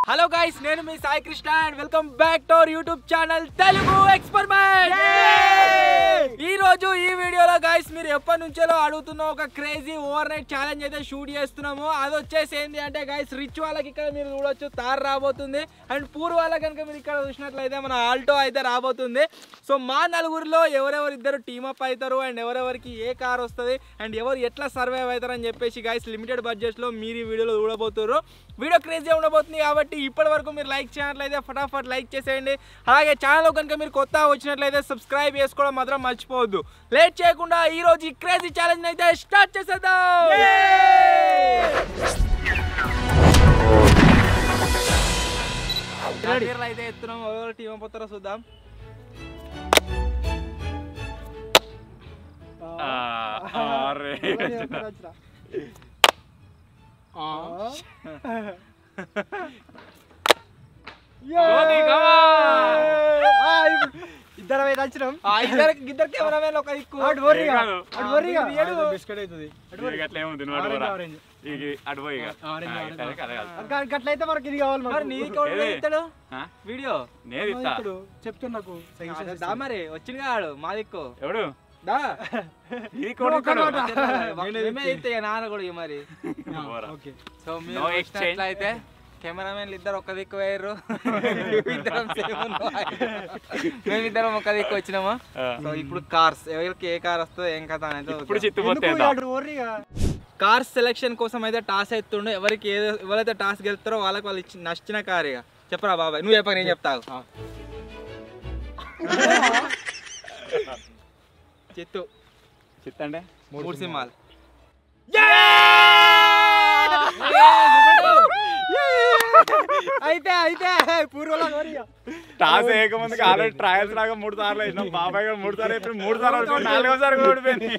Hello guys, నేను మీ Sai Krishna and welcome back to our YouTube channel Telugu experiment. ఈ రోజు ఈ వీడియోలో గైస్ మీరు ఎప్పటి నుంచో అడుగుతున్న ఒక క్రేజీ ఓవర్ నైట్ ఛాలెంజ్ అయితే షూట్ చేస్తున్నాము. అది వచ్చేసి ఏంటి అంటే గైస్, రిచ్ వాళ్ళకి ఇక్కడ మీరు చూడొచ్చు తార్ రాబోతుంది అండ్ పూర్ వాళ్ళకి కనుక మీరు ఇక్కడ చూసినట్లయితే మన ఆల్టో అయితే రాబోతుంది. సో మా నలుగురిలో ఎవరెవరు ఇద్దరు టీమప్ అవుతారు అండ్ ఎవరెవరికి ఏ కార్ వస్తుంది అండ్ ఎవరు ఎట్లా సర్వైవ్ అవుతారు అని చెప్పేసి గైస్ లిమిటెడ్ బడ్జెట్లో మీరు ఈ వీడియోలో చూడబోతున్నారు. వీడియో క్రేజీ ఉండబోతుంది కాబట్టి ఇప్పటి వరకు మీరు లైక్ చేయనట్లయితే ఫటాఫట్ లైక్ చేసేయండి. అలాగే ఛానల్ కనుక మీరు కొత్త వచ్చినట్లయితే సబ్స్క్రైబ్ చేసుకోవడం మాత్రం మర్చిపోవద్దు. లేట్ చేయకుండా ఈ రోజు ఈ క్రేజీ ఛాలెంజ్ అయితే స్టార్ట్ చేసేద్దాం. అయితే ఎత్తున్నాం, ఎవరు టీం పోతారో చూద్దాం. ఇద్దరు కెమెరామెన్ ఒక దిక్కు అట్లయితే మనకి ఇది కావాలి. వీడియో చెప్తున్నా మరి వచ్చింది కాడు మా దిక్కు ఎవడు నాన్న కూడా మరి. సో మీరు అయితే కెమెరామెన్లు ఇద్దరు ఒక దిక్కు వేయరు, మేమిద్దరం ఒక దిక్కు వచ్చినామా. సో ఇప్పుడు కార్స్ ఎవరికి ఏ కార్ వస్తుందో ఏం కథ అనేది కార్స్ సెలెక్షన్ కోసం అయితే టాస్ ఎత్తుండు. ఎవరికి ఎవరైతే టాస్ గెలుస్తారో వాళ్ళకి వాళ్ళు నచ్చిన కార్. ఇక చెప్పరా బాబాయ్, నువ్వు చెప్ప నేను చెప్తావు. చిత్తు అంటే 3 సింహాలు. అయితే పూర్వలా టాస్ వేయకముందుకు ఆల్రెడీ ట్రయల్స్ లాగా 3 సార్లు వేసినాం. బాబాయ్ గారు 3 సార్లు వేసిన 3 సార్లు 4వ సారి ఓడిపోయింది.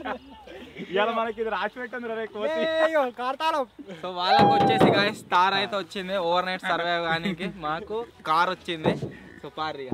ఇవాళ మనకి ఇది రాసి పెట్టింది కార్తాళం. సో వాళ్ళకి వచ్చేసి గాయస్ తార్ అయితే వచ్చింది ఓవర్ నైట్ సర్వైవ్ కానీ, మాకు కార్ వచ్చింది. సో పారిగా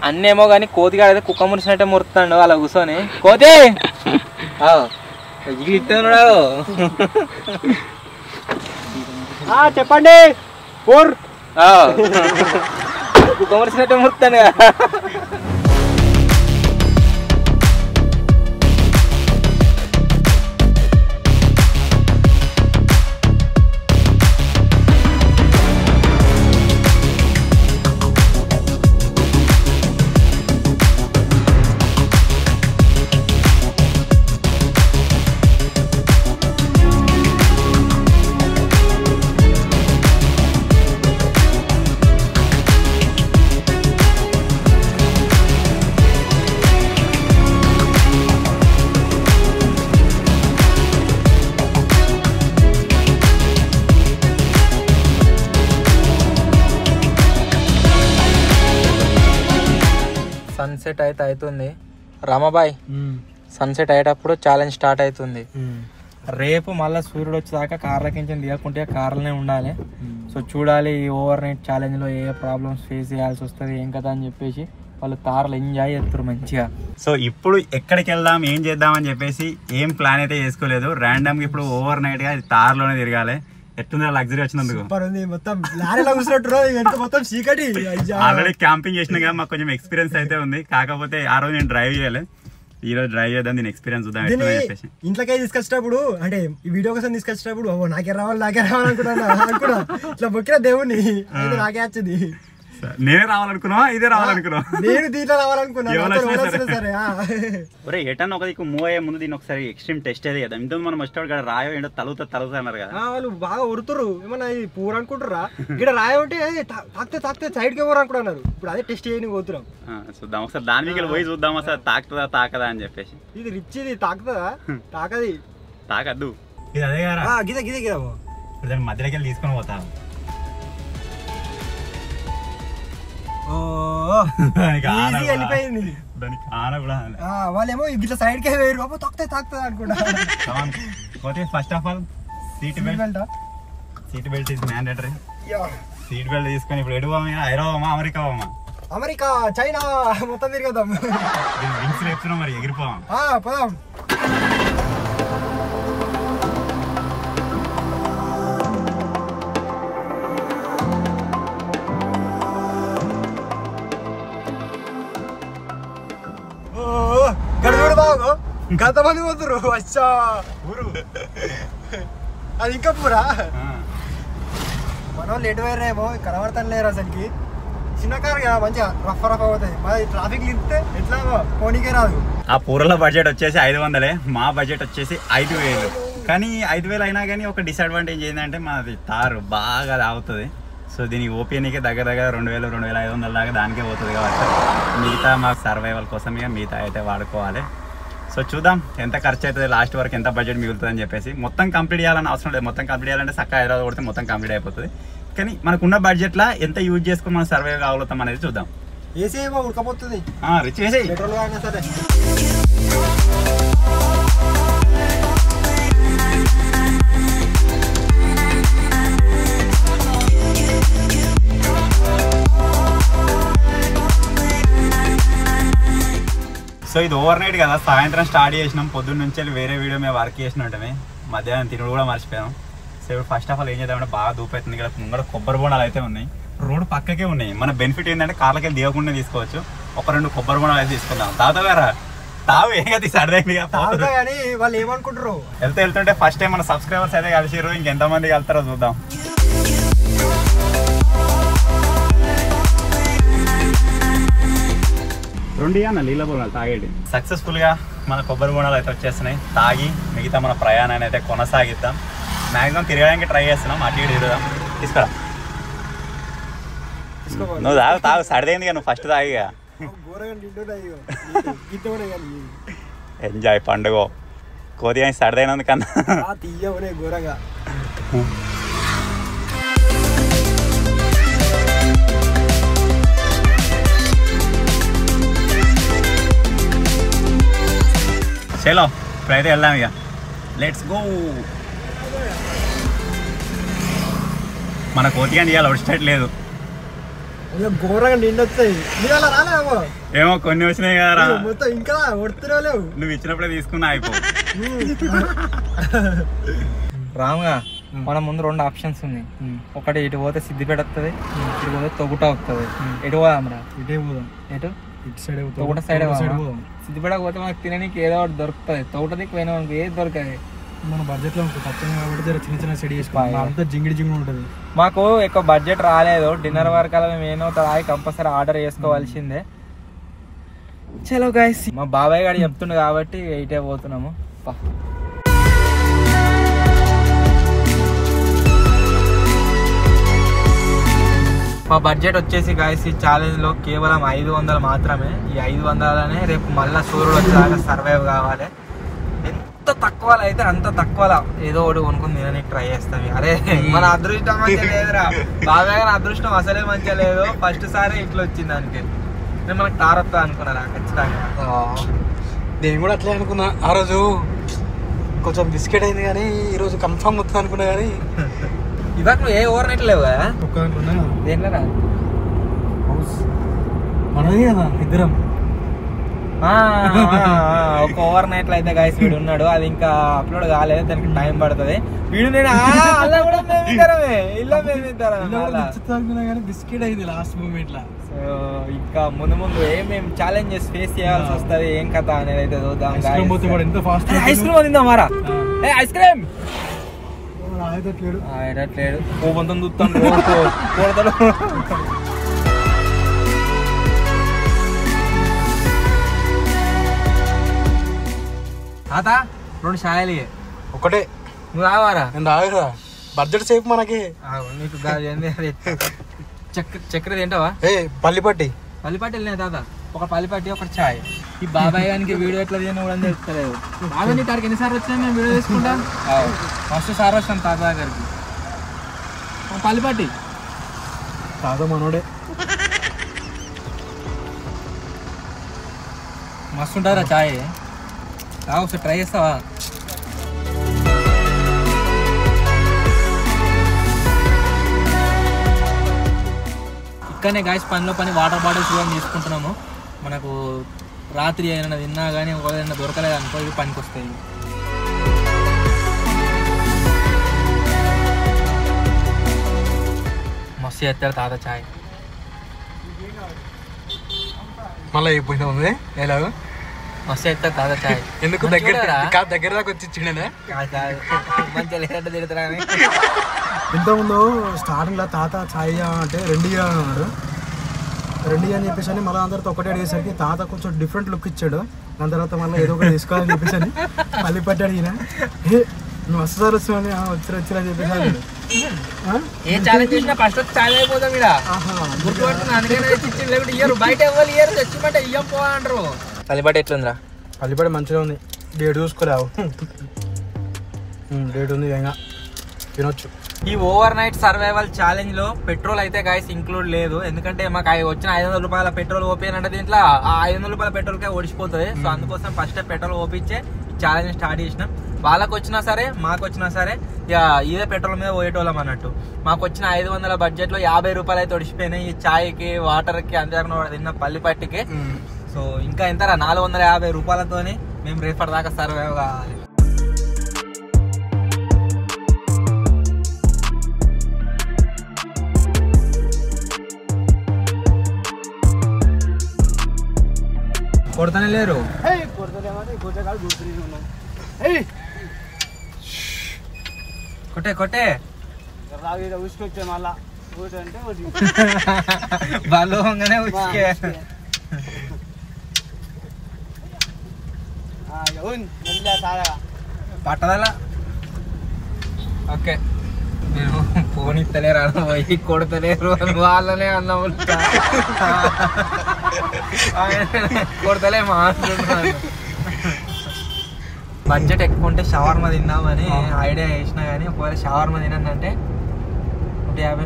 అన్నేమో కానీ కోతిగాడు అయితే కుక్క మురిసినట్టే మురుతాడు అలా కూర్చొని. కోతి ఇస్తున్నాడు. చెప్పండి. కుక్క మురిసినట్టే మురుతాడు. సన్సెట్ అయితే అవుతుంది రామాబాయ్. సన్సెట్ అయ్యేటప్పుడు ఛాలెంజ్ స్టార్ట్ అవుతుంది. రేపు మళ్ళీ సూర్యుడు వచ్చేదాకా కార్లకించి దిగకుంటే కార్లనే ఉండాలి. సో చూడాలి ఈ ఓవర్ నైట్ ఛాలెంజ్లో ఏ ప్రాబ్లమ్స్ ఫేస్ చేయాల్సి వస్తుంది ఏం కదా అని చెప్పేసి వాళ్ళు కార్లు ఎంజాయ్ చేస్తారు మంచిగా. సో ఇప్పుడు ఎక్కడికి వెళ్దాం ఏం చేద్దాం అని చెప్పేసి ఏం ప్లాన్ అయితే చేసుకోలేదు. ర్యాండమ్గా ఇప్పుడు ఓవర్ నైట్గా తార్లోనే తిరగాలి. ఎట్లుంది లగ్జరీ వచ్చినందుకు సూపర్ ఉంది. మొత్తం లారీలో కూర్చున్నట్టు వెనక మొత్తం చీకటి. ఆల్రెడీ క్యాంపింగ్ చేసిన కదా మాకు కొంచెం ఎక్స్పీరియన్స్ అయితే ఉంది. కాకపోతే ఆ రోజు నేను డ్రైవ్ చేయాలి, ఈ రోజు డ్రైవ్ చేద్దాం, దీని ఎక్స్పీరియన్స్ చూద్దాం చెప్పేసి ఇంట్లోకే తీసుకొచ్చినప్పుడు అంటే ఈ వీడియో కోసం తీసుకొచ్చినప్పుడు నాకే రావాలి అనుకున్నా ఇట్లా మొక్కిన దేవుణ్ణి నాకే వచ్చింది. నేనే రావాలనుకున్నా, ఇదే రావాలనుకున్నా, నేను దీంట్లో రావాలనుకున్నా. ఒరే ఎటన్నా ఒక దిక్కు మూవ్ అయ్యే ముందు దీన్ని ఒకసారి ఎక్స్ట్రీమ్ టెస్ట్ అయ్యేది కదా. ఇంత మనం వచ్చేవాడు కదా రాయో ఏంటో తలుగుతా అన్నారు కదా. వాళ్ళు బాగా ఉరుతురు, ఏమన్నా పూర అనుకుంటారా? ఇక్కడ రాయ ఉంటే తాకితే సైడ్ కి ఎవరు అనుకుంటున్నారు. ఇప్పుడు అదే టెస్ట్ చేయని పోతున్నాం. చూద్దాం ఒకసారి దాని మీద పోయి చూద్దాం అసలు తాకుతుందా తాకదా అని చెప్పేసి. ఇది రిచ్, ఇది తాకుతుందా? తాకద్దు. ఇది అదే కదా గిదే ఇప్పుడు దాని మధ్యలోకి వెళ్ళి తీసుకొని పోతా. వెళ్ళిపోయింది. వాళ్ళేమో ఇట్లా సైడ్ కే వేరు, తాకుతుంది అనుకుంటా. First of all seat belt is mandatory. Seat belt తీసుకొని ఇప్పుడు ఎడువామా, ఐరోవామా, అమెరికా, చైనా మొత్తం తిరిగేద్దాం. వింగ్స్ లేపుతున్నాం మరి, ఎగిరిపోవాం. పోదాం. గడుగుడు బాగు గతమంది పోతురు. వచ్చా ఊరు అది ఇంకా పూరా. మన వాళ్ళు ఎటు వేరేమో కనబడతాను లేరు అసలుకి. చిన్న కారు కదా, మంచిగా రఫ్ అవుతాయి. మరి ట్రాఫిక్ నింపితే ఎట్లా పోనీకే రాదు. ఆ పూరల బడ్జెట్ వచ్చేసి 500, మా బడ్జెట్ వచ్చేసి 5000. కానీ 5000 అయినా కానీ ఒక డిసడ్వాంటేజ్ ఏంటంటే మాది తారు బాగా తాగుతుంది. సో దీనికి ఓపీఎన్కి దగ్గర 2000, 2500 దాకా దానికే పోతుంది కాబట్టి మిగతా మా సర్వైవల్ కోసం ఇక మిగతా అయితే వాడుకోవాలి. సో చూద్దాం ఎంత ఖర్చు అవుతుంది, లాస్ట్ వరకు ఎంత బడ్జెట్ మిగులుతుంది అని చెప్పేసి. మొత్తం కంప్లీట్ చేయాలని అవసరం లేదు, మొత్తం కంప్లీట్ చేయాలంటే చక్కగా హైదరాబాద్ కొడితే మొత్తం కంప్లీట్ అయిపోతుంది. కానీ మనకున్న బడ్జెట్లో ఎంత యూజ్ చేసుకుని మనం సర్వైవ్ కాగలుగుతాం అనేది చూద్దాం. ఏసీ ఉడకపోతుంది, రిచ్ వేసి పెట్రోల్ కాగినా సరే. సో ఇది ఓవర్ నైట్ కదా, సాయంత్రం స్టార్ట్ చేసినాం. పొద్దున్న నుంచి వేరే వీడియో మేము వర్క్ చేసిన ఉంటే మధ్యాహ్నం తినుడు కూడా మర్చిపోయాం. సో ఇప్పుడు ఫస్ట్ ఆఫ్ ఆల్ ఏం చేద్దామంటే బాగా దూపవుతుంది కదా, ముంగడ కొబ్బరి బోండాలు అయితే ఉన్నాయి, రోడ్ పక్కకే ఉన్నాయి. మన బెనిఫిట్ ఏంటంటే కార్లకి వెళ్ళి దిగకుండా తీసుకోవచ్చు. ఒక 2 కొబ్బరి బోండాలు అయితే తీసుకుందాం. తాతగారా తావు ఏం కదా సరదాగా కానీ వాళ్ళు ఏమనుకుంటారు. వెళ్తుంటే ఫస్ట్ టైం మన సబ్స్క్రైబర్స్ అయితే కలిసిరు, ఇంకెంతమంది వెళ్తారో చూద్దాం. రెండు అన్న నీళ్ళ బోనాలు తాగేది. సక్సెస్ఫుల్గా మన కొబ్బరి బోనాలు అయితే వచ్చేస్తున్నాయి. తాగి మిగతా మన ప్రయాణాన్ని అయితే కొనసాగిద్దాం. మ్యాక్సిమం తిరగడానికి ట్రై చేస్తున్నాం, అటు ఇటు తిరుగుదాం. తీసుకురా నువ్వు తాగు సరిదైంది కదా, నువ్వు ఫస్ట్ తాగిగా. ఎంజాయ్ పండుగ కొద్దిగా సరిదైనందుకన్నా ఘోరంగా. చలో ఇప్పుడైతే వెళ్దాం ఇక, లెట్స్ గో. మన కోతిగా ఇవాళ వచ్చేటట్లేదు, ఘోరంగా నిండొచ్చాయి. ఏమో కొన్ని వచ్చినాయి కదా, మొత్తం ఇంకా ఒడుతున్నావు. నువ్వు ఇచ్చినప్పుడే తీసుకున్నా అయిపో. రాముగా మన ముందు 2 ఆప్షన్స్ ఉన్నాయి. ఒకటి ఇటు పోతే సిద్దిపేట వస్తుంది, ఇటు పోతే తొగుట వస్తుంది. ఎటు పోదాంరా? ఇటే పోదాం. ఎటు? ఇటు సైడ్ తొగుట సైడ్ సిద్దిపేట పోతే మనకు తినడానికి ఏదో ఒకటి దొరుకుతుంది. తొగుట దిక్కు పోయినా మనకు ఏది దొరకదు. మన బడ్జెట్ లో తక్కువ కాబట్టి చిన్న సెట్ చేసుకోవాలి. అంతా జింగిడి ఉంటుంది. మాకు ఎక్కువ బడ్జెట్ రాలేదు. డిన్నర్ వరకు అలా మేము ఏమో తాగి కంపల్సరీ ఆర్డర్ చేసుకోవాల్సిందే. చలో గైస్, మా బాబాయ్ గారు చెప్తుండే కాబట్టి ఇటే పోతున్నాము. మా బడ్జెట్ వచ్చేసి గాయస్ ఈ ఛాలెంజ్లో కేవలం 500 మాత్రమే. ఈ 500లోనే రేపు మళ్ళీ సూర్యుడు వచ్చేదాకా సర్వైవ్ కావాలి. ఎంత తక్కువలో అయితే అంత తక్కువలో ఏదో ఒకటి కొనుక్కుని తినడానికి ట్రై చేస్తాం. అరే మన అదృష్టం మంచిగా లేదురా బాబాయ్, గారి అదృష్టం అసలే మంచిగా లేదు. ఫస్ట్ సారి ఇట్లా వచ్చింది దానికి. నేను మనకు తార్ వస్తా అనుకున్నారా ఖచ్చితంగా. నేను కూడా అట్లే అనుకున్నా. ఆ రోజు కొంచెం బిస్కెట్ అయింది కానీ ఈరోజు కన్ఫర్మ్ వస్తా అనుకున్నా. కానీ ఇవాళ నువ్వు ఏ ఓవర్ నైట్ లేవు కదా? దేంట్లో హౌస్ మనది కదా, ఇద్దరం ఒక ఓవర్ నైట్ లో అయితే గైస్ వీడు ఉన్నాడు. అది ఇంకా అప్లోడ్ కాలేదు, దానికి టైం పడుతుంది. వీడు నేను అలా కూడా మేమిద్దరమే ఇల్లు మేమిద్దరం బిస్కెట్ అయింది లాస్ట్ మూమెంట్ లా. సో ఇంకా ముందు ముందు ఏమేమి ఛాలెంజెస్ ఫేస్ చేయాల్సి వస్తుంది ఏం కథ అనేది అయితే చూద్దాం. ఐస్ క్రీమ్ వదిందా మారా? ఐస్ క్రీమ్ ఆయట్లేడు కోపంతో చూస్తాడు కొడతాడు. తాత 2 షాయలు ఒకటే నువ్వు రావారా? నేను రాదు కదా, బడ్జెట్ సేఫ్ మనకి. నీకు చక్కెర తింటావా? పల్లిపట్టి వెళ్ళినాయి తాత. ఒక పల్లిపట్టి ఒకటి ఛాయ్. ఈ బాబాయ్ గారికి వీడియో ఎట్లా తీయని కూడా తెలుస్తలేదు. బాబాయ్ నీ కాడికి ఎన్నిసార్లు వచ్చినా మేము వీడియో తీసుకుంటా. మస్తు సార్ వచ్చాం తాత గారికి. పల్లిపట్టి తాత మనోడే మస్తు ఉంటుందిరా ఛాయ్. ఒకసారి ట్రై చేస్తావా? ఇక్కడనే గాయస్ పనిలో పని వాటర్ బాటిల్స్ కూడా తీసుకుంటున్నాము. మనకు రాత్రి ఏమైనా తిన్నా కానీ ఒకవేళ దొరకలేదు అనుకో ఇవి పనికి వస్తాయి. మస్తు చేస్తాడు తాత ఛాయ్. మళ్ళీ అయిపోయింది ఎలాగో మస్తు చేస్తాడు తాత ఛాయ్. ఎందుకు దగ్గర దాకా వచ్చి ఇచ్చిండే మంచిగా లేదంటే తిడతారా అని. ఇంతకుముందు స్టార్టింగ్లో తాత ఛాయ్ అంటే 2 అన్నాడు. 2 అని చెప్పేసి అని మళ్ళీ అందరితో ఒకటే అడిగేసరికి తాత కొంచెం డిఫరెంట్ లుక్ ఇచ్చాడు. దాని తర్వాత మళ్ళీ ఏదో ఒకటి తీసుకోవాలని చెప్పేసి అని మళ్ళీ పట్టి అడిగిన నువ్వు వస్తారు వచ్చావని వచ్చిరా చెప్పేసి ఏ ఛాలెంజ్ చేసినా ఫస్ట్ ఛాలెంజ్ అయిపోతాం ఇక్కడ. గుర్తుపడుతున్నా అందుకనే తెచ్చి లేకుంటే ఇయ్యరు బయట ఎవరు ఇయ్యరు, తెచ్చిమంటే ఇయ్యం పో అంటారు. పల్లిపాటి ఎట్లుందిరా? పల్లిపాటి మంచిగా ఉంది. డేట్ చూసుకోలేవు, డేట్ ఉంది ఇంకా తినొచ్చు. ఈ ఓవర్ నైట్ సర్వైవల్ ఛాలెంజ్ లో పెట్రోల్ అయితే గాయస్ ఇంక్లూడ్ లేదు. ఎందుకంటే మాకు వచ్చిన 500 రూపాయల పెట్రోల్ ఓపెన్ అంటే దీంట్లో ఆ 500 రూపాయల పెట్రోల్ కే ఓడిచిపోతుంది. సో అందుకోసం ఫస్ట్ పెట్రోల్ ఓపించే ఛాలెంజ్ స్టార్ట్ చేసినాం. వాళ్ళకి వచ్చినా సరే మాకు వచ్చినా సరే ఇక ఇదే పెట్రోల్ మీద పోయేటోళ్ళం అన్నట్టు. మాకు వచ్చిన 500 బడ్జెట్ లో 50 రూపాయలు అయితే ఒడిచిపోయినాయి. ఈ ఛాయ్కి వాటర్కి అందరికీ తిన్న పల్లిపట్టికి. సో ఇంకా ఎంతరా 450 రూపాయలతోని మేము రేపటి దాకా సర్వైవ్ కావాలి. కొడతానే లేరు. కొట్టే కొట్టే ఉసుకొచ్చే మళ్ళా అంటే బలంగానే ఉసుకే పట్టదలా. ఓకే నేను ఫోన్ ఇస్తలేరు అన్న పోయి కొడతలేరు వాళ్ళనే అన్న కొడతలే మాట్లాడుతున్నాను. బడ్జెట్ ఎక్కువ ఉంటే షవర్మా తిందామని ఐడియా చేసినా కానీ ఒకవేళ షవర్మా తినంటే 150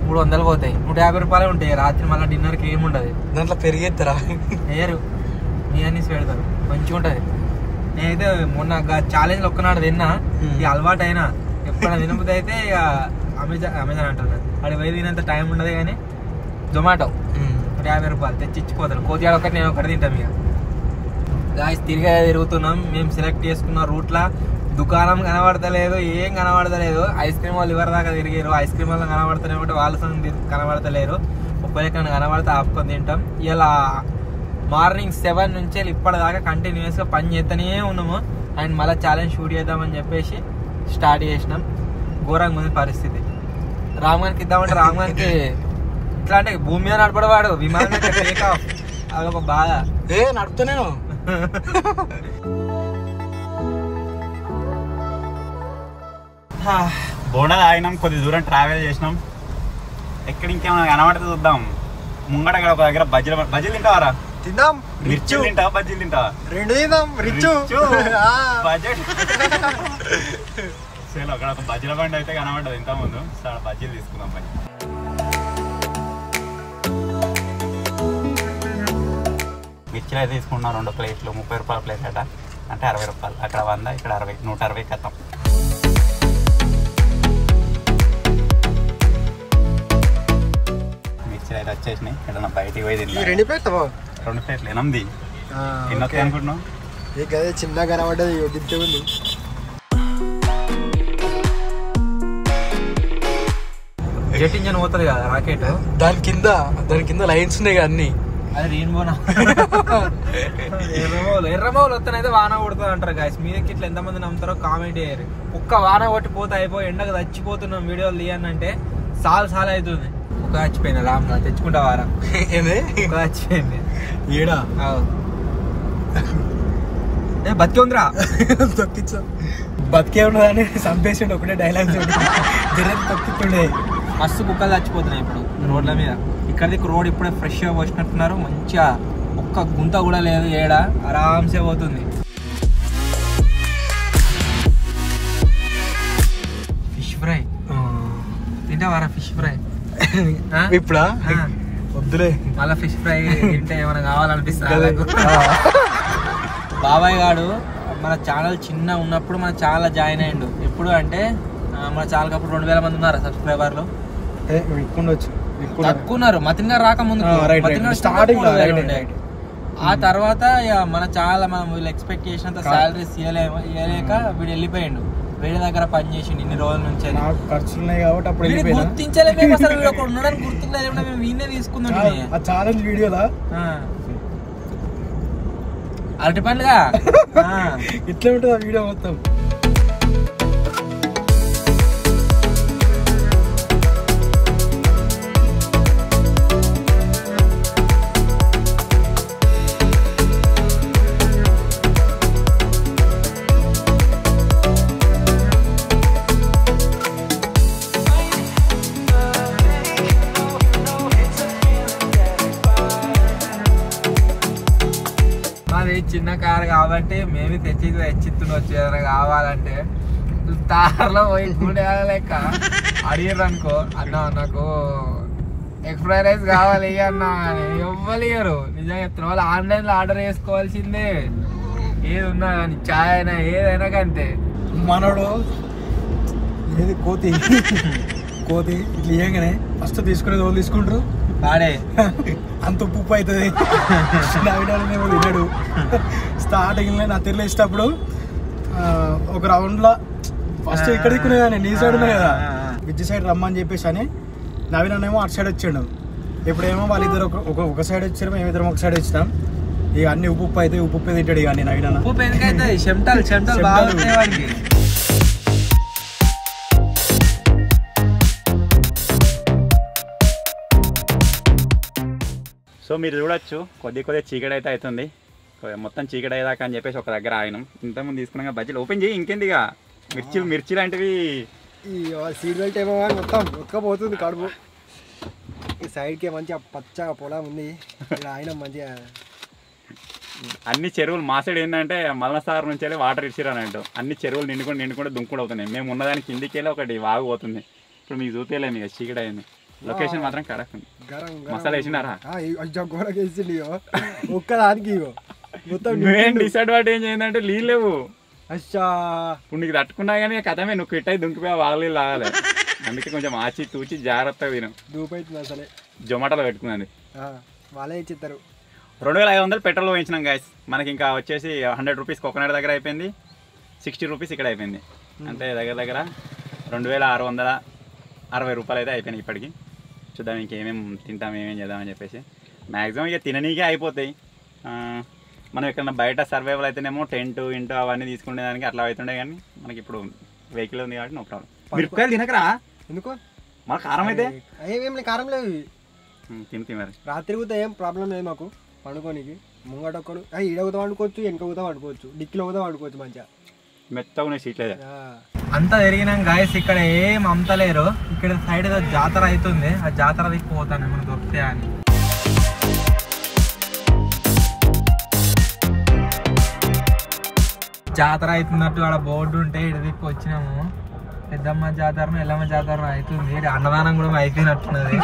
300 పోతాయి. 150 రూపాయలే ఉంటాయి. రాత్రి మళ్ళీ డిన్నర్కి ఏముండదు. దాంట్లో పెరిగేస్తారా? వేయరు, నీ అన్ని పెడతారు. మంచిగా ఉంటుంది. నేనైతే మొన్న ఛాలెంజ్ ఒక్కనాడు తిన్నా. ఇక అలవాటు అయినా ఎప్పుడైనా తినబుద్ధి అయితే ఇక అమెజాన్ అంటారు. అది పోయి తినేంత టైం ఉండదు. కానీ జొమాటో 150 రూపాయలు తెచ్చి ఇచ్చిపోతాను. కోతియాడ ఒకటి నేను ఒకటి తింటాం. ఇక గాయస్ తిరుగుతున్నాం. మేము సెలెక్ట్ చేసుకున్న రూట్లో దుకాణం కనబడతలేదు, ఏం కనబడతలేదు. ఐస్ క్రీమ్ వాళ్ళు ఎవరి దాకా తిరిగారు. ఐస్ క్రీమ్ వాళ్ళు కనబడతానే ఉంటే వాళ్ళ సంగతి కనబడతలేరు. ఒక్కరికైనా కనబడితే ఆపుకొని తింటాం. ఇలా మార్నింగ్ 7 నుంచి ఇప్పటిదాకా కంటిన్యూస్గా పని చేస్తూనే ఉన్నాము. అండ్ మళ్ళీ ఛాలెంజ్ షూట్ చేద్దామని చెప్పేసి స్టార్ట్ చేసినాం. ఘోరంగా ఉంది పరిస్థితి. రామ్గానికి ఇద్దామంటే రామ్గానికి ఇట్లా అంటే భూమి మీద నడపడవాడు, విమానం టేక్ ఆఫ్. అదొక బాధ. నడుపుతా నేను. బోండా తాగినాం, కొద్ది దూరం ట్రావెల్ చేసినాం. ఎక్కడ ఇంకేమైనా కనబడితే చూద్దాం. ముంగట ఒక దగ్గర బజ్జీలు తింటావారా? తిందాం. మిర్చి తింటావా బజ్జీలు తింటావా? 2 తిందాం. రిచ్చు బడ్జెట్ అక్కడ ఒక బజ్జీల బండి అయితే కనబడ్డది ఇంత ముందు. బజ్జీలు తీసుకుందాం. పని మిర్చిలు అయితే తీసుకుంటున్నాం 2 ప్లేట్లు 30 రూపాయల ప్లేట్ అట. అంటే 60 రూపాయలు. అక్కడ 100, ఇక్కడ 60, 160 కథం. మిర్చిలు అయితే వచ్చేసినాయి. ఇక్కడ బయటికి పోయి తింటాం. 2 ప్లేట్లు 2 ప్లేట్లు 8. ఎన్ని వస్తాయి అనుకుంటున్నావు? అదే చిన్నగా కనబడ్డది దింటే ఉంది. జెట్ ఇంజన్ పోతుంది కదా రాకెట్, దాని కింద లైన్స్ ఉన్నాయి కదా అన్ని. అది రెయిన్బోనా? ఎర్రమౌలు వస్తానైతే వాన కొడుతుంది అంటారు గాయస్. మీదకి ఇట్లా ఎంతమంది నమ్ముతారో కామెంట్ చేయరు. ఒక్క వాన కొట్టి పోతే అయిపోయి ఎండకు చచ్చిపోతున్నాం వీడియోలు తీయనంటే సాలు అవుతుంది. ఒక చచ్చిపోయింది రామ్గా తెచ్చుకుంటా వారా. ఒక చచ్చిపోయింది ఏడా బతికి ఉందిరా. తొక్కించా బతికే ఉన్నదాన్ని చంపేసిండు ఒకటే డైలాగ్ తొక్కితుండే. మస్తు కుక్కలు చచ్చిపోతున్నాయి ఇప్పుడు రోడ్ల మీద. ఇక్కడికి రోడ్ ఇప్పుడే ఫ్రెష్గా పోసినట్టున్నారు. మంచిగా ఒక్క గుంత కూడా లేదు, ఏడ ఆరామ్సే పోతుంది. ఫిష్ ఫ్రై తింటావారా? ఫిష్ ఫ్రై ఇప్పుడా? వద్దులే, మళ్ళీ ఫిష్ ఫ్రై తింటే ఏమైనా కావాలనిపిస్తుంది. బాబాయ్ గాడు మన ఛానల్ చిన్న ఉన్నప్పుడు మన ఛానల్ జాయిన్ అయ్యిండు. ఎప్పుడు అంటే మన ఛానల్ అప్పుడు 2000 మంది ఉన్నారు సబ్స్క్రైబర్లు. తక్కున్నారు మతిన్ గారు రాకముందు. ఆ తర్వాత మన చాలా మనం వీళ్ళు ఎక్స్పెక్ట్ చేసినంత శాలరీస్ ఇవ్వలేక వీడు వెళ్ళిపోయిండు. వేరే దగ్గర పని చేసిండు ఇన్ని రోజుల నుంచి. ఖర్చులున్నాయి కాబట్టి అప్పుడు గుర్తించలేము అసలు. వీడు ఒకడు ఉండడానికి గుర్తులేదు. మేము వీళ్ళే తీసుకుందాం ఛాలెంజ్ వీడియోలా అరటి పండుగ ఇట్లా ఉంటుంది ఆ వీడియో మొత్తం. చిన్న కారు కాబట్టి మేమే తెచ్చిస్తుండొచ్చు. ఏదైనా కావాలంటే తార్లో పోయి కూడా లెక్క అడిగారు అనుకో, అన్నా నాకు ఎగ్ ఫ్రైడ్ రైస్ కావాలి అన్నా అని ఎవ్వరు ఇయ్యరు. నిజంగా చెప్తున్నా. వాళ్ళు ఆన్లైన్లో ఆర్డర్ చేసుకోవాల్సిందే. ఏది ఉన్నా కానీ చాయ్ అయినా ఏదైనా కంటే. మనోడు ఏది కోతి ఇట్లా ఇయ్యగానే ఫస్ట్ తీసుకునేది వాళ్ళు తీసుకుంటారు. వాడే అంత ఉప్పు అవుతుంది. తిన్నాడు స్టార్టింగ్ నా తెరలు వేసేటప్పుడు ఒక రౌండ్లో ఫస్ట్ ఇక్కడ దిక్కునేదాన్ని నీ సైడ్ ఉన్నాయి కదా, విద్య సైడ్ రమ్మని చెప్పేసి అని. నవీనేమో అటు సైడ్ వచ్చాడు. ఇప్పుడేమో వాళ్ళిద్దరు ఒక సైడ్ వచ్చారు, మేమిద్దరం ఒక సైడ్ వచ్చినాం. ఇక అన్ని ఉప్పు అయితే ఉప్పు తింటాడు. ఇక నవీన సో మీరు చూడొచ్చు కొద్దిగా చీకటి అయితే అవుతుంది. మొత్తం చీకటి అయ్యేదాకా అని చెప్పేసి ఒక దగ్గర ఆగినాం. ఇంతకుముందు తీసుకున్నాక బజ్జీలు ఓపెన్ చేయి. ఇంకేందిగా మిర్చి లాంటివి సీట్ బెల్ట్ ఏమో మొత్తం ఉతకపోతుంది కడుపు. ఈ సైడ్కి మంచిగా పచ్చగా పొలం ఉంది. ఆయన మంచిగా అన్ని చెరువులు మా సైడ్ ఏంటంటే మల్లసార్ నుంచి వెళ్ళి వాటర్ ఇచ్చిరు అన్నట్టు. అన్ని చెరువులు నిండుకొని దుంకుడు అవుతున్నాయి. మేము ఉన్నదానికి కిందికి వెళ్ళి ఒకటి వాగు పోతుంది. ఇప్పుడు మీకు చూతేలే మీకు చీకటి అయింది. లొకేషన్ మాత్రం కరెక్ట్ ఉంది. మసాలా వేసినారా? ఒక్కదానికి మెయిన్ డిసడ్వాంటేజ్ ఏంటంటే నీళ్ళు లేవు. ఇప్పుడు నీకు తట్టుకున్నా కానీ కథమే నువ్వు కిట్ అయి దుంకిపోయి వాగలి లాగాలి. అందుకే కొంచెం ఆచి తూచి జాగ్రత్తగా తిను. దూపైతుంది అసలే. జొమాటోలో పెట్టుకున్నది వాళ్ళే ఇచ్చిస్తారు. 2500 పెట్రోల్ వేయించినాం గాయస్. మనకి ఇంకా వచ్చేసి 100 రూపీస్ కోకోనట్ దగ్గర అయిపోయింది, 60 రూపీస్ ఇక్కడ అయిపోయింది. అంటే దగ్గర 2660 రూపాయలు అయితే అయిపోయినాయి ఇప్పటికి. చూద్దాం ఇంకేమేమి తింటాం ఏమేమి చేద్దామని చెప్పేసి. మ్యాక్సిమం ఇక తిననీకే అయిపోతాయి. మనం ఎక్కడన్నా బయట సర్వైవల్ అయితేనేమో టెంట్ ఇంటూ అవన్నీ తీసుకునేదానికి అట్లా అవుతుండే. కానీ మనకి ఇప్పుడు వెహికల్ ఉంది కాబట్టి నో ప్రాబ్లం. మిరపకాయలు తినకరా? ఎందుకో మన కారం అయితే ఏం కారం లేవు. తింటే మరి రాత్రి కూడా ఏం ప్రాబ్లం లేదు మాకు. పండుకోనికి ముంగటొక్కడు ఈడవుతా వండుకోవచ్చు, వెనక కూడా వండుకోవచ్చు, డిక్కిలో కూడా వండుకోవచ్చు. మంచిగా మెత్తగా ఉన్నాయి సీట్లు. అంతా తిరిగినాం గాయస్. ఇక్కడ ఏం అమ్మతలేరు. ఇక్కడ సైడ్ ఏదో జాతర అవుతుంది. ఆ జాతర దిక్కు పోతాను మనకు దొరికితే అని. జాతర అవుతున్నట్టు అక్కడ బోర్డు ఉంటే ఇటు దిక్కు వచ్చినాము. పెద్దమ్మ జాతరను ఎల్లమ్మ జాతర అవుతుంది. అన్నదానం కూడా అయిపోయినట్టున్నది.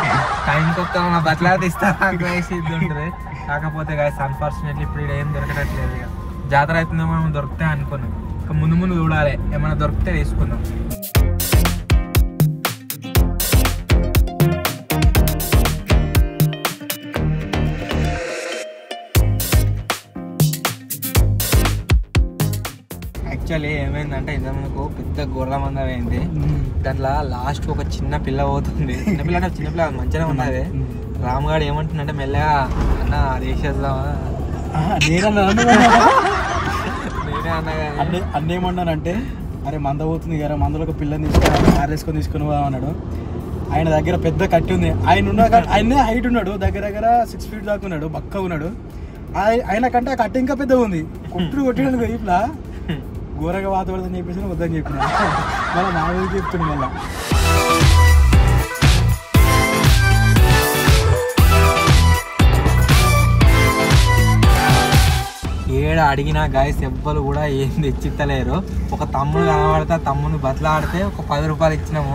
టైంకి ఒక్క మన బట్లాడితే ఇస్తారా ఇది ఉంటుంది. కాకపోతే గాయస్ అన్ఫార్చునేట్లీ ఇప్పుడు ఇక్కడ ఏం దొరకట్లేదు. ఇక జాతర అవుతుందేమో మనం దొరికితే అనుకున్నాం. ఇంకా ముందు చూడాలి, ఏమైనా దొరికితే తీసుకుందాం. యాక్చువల్లీ ఏమైందంటే ఇంతకు పెద్ద గొర్రెల మంద అయింది. దాంట్లో లాస్ట్ ఒక చిన్న పిల్ల పోతుంది. చిన్నపిల్ల అంటే చిన్నపిల్ల మంచిగా ఉన్నది. రామ్గాడు ఏమంటుందంటే మెల్లగా అన్న అది వేసేద్దామా నేనే నేనే అన్నా అన్నేమన్నానంటే అరే మంద పోతుంది కదా మందలో ఒక పిల్లని తీసుకుని ఆరేసుకొని తీసుకుని అన్నాడు. ఆయన దగ్గర పెద్ద కట్టి ఉంది. ఆయనే హైట్ ఉన్నాడు, దగ్గర దగ్గర 6 feet దాకా ఉన్నాడు, బక్క ఉన్నాడు. ఆయన కంటే ఆ కట్టి ఇంకా పెద్దగా ఉంది. కొట్టినాడు ఇట్లా ఘోరగా వాత పడదని చెప్పేసి వద్దని చెప్పిన మళ్ళీ నా మీద చెప్తుంది. మళ్ళీ ఏడ అడిగినా గాయస్ ఎవ్వరు కూడా ఏం తెచ్చిత్తలేరు. ఒక తమ్ముడు కనబడితే తమ్ముని బతలాడితే ఒక 10 రూపాయలు ఇచ్చినాము.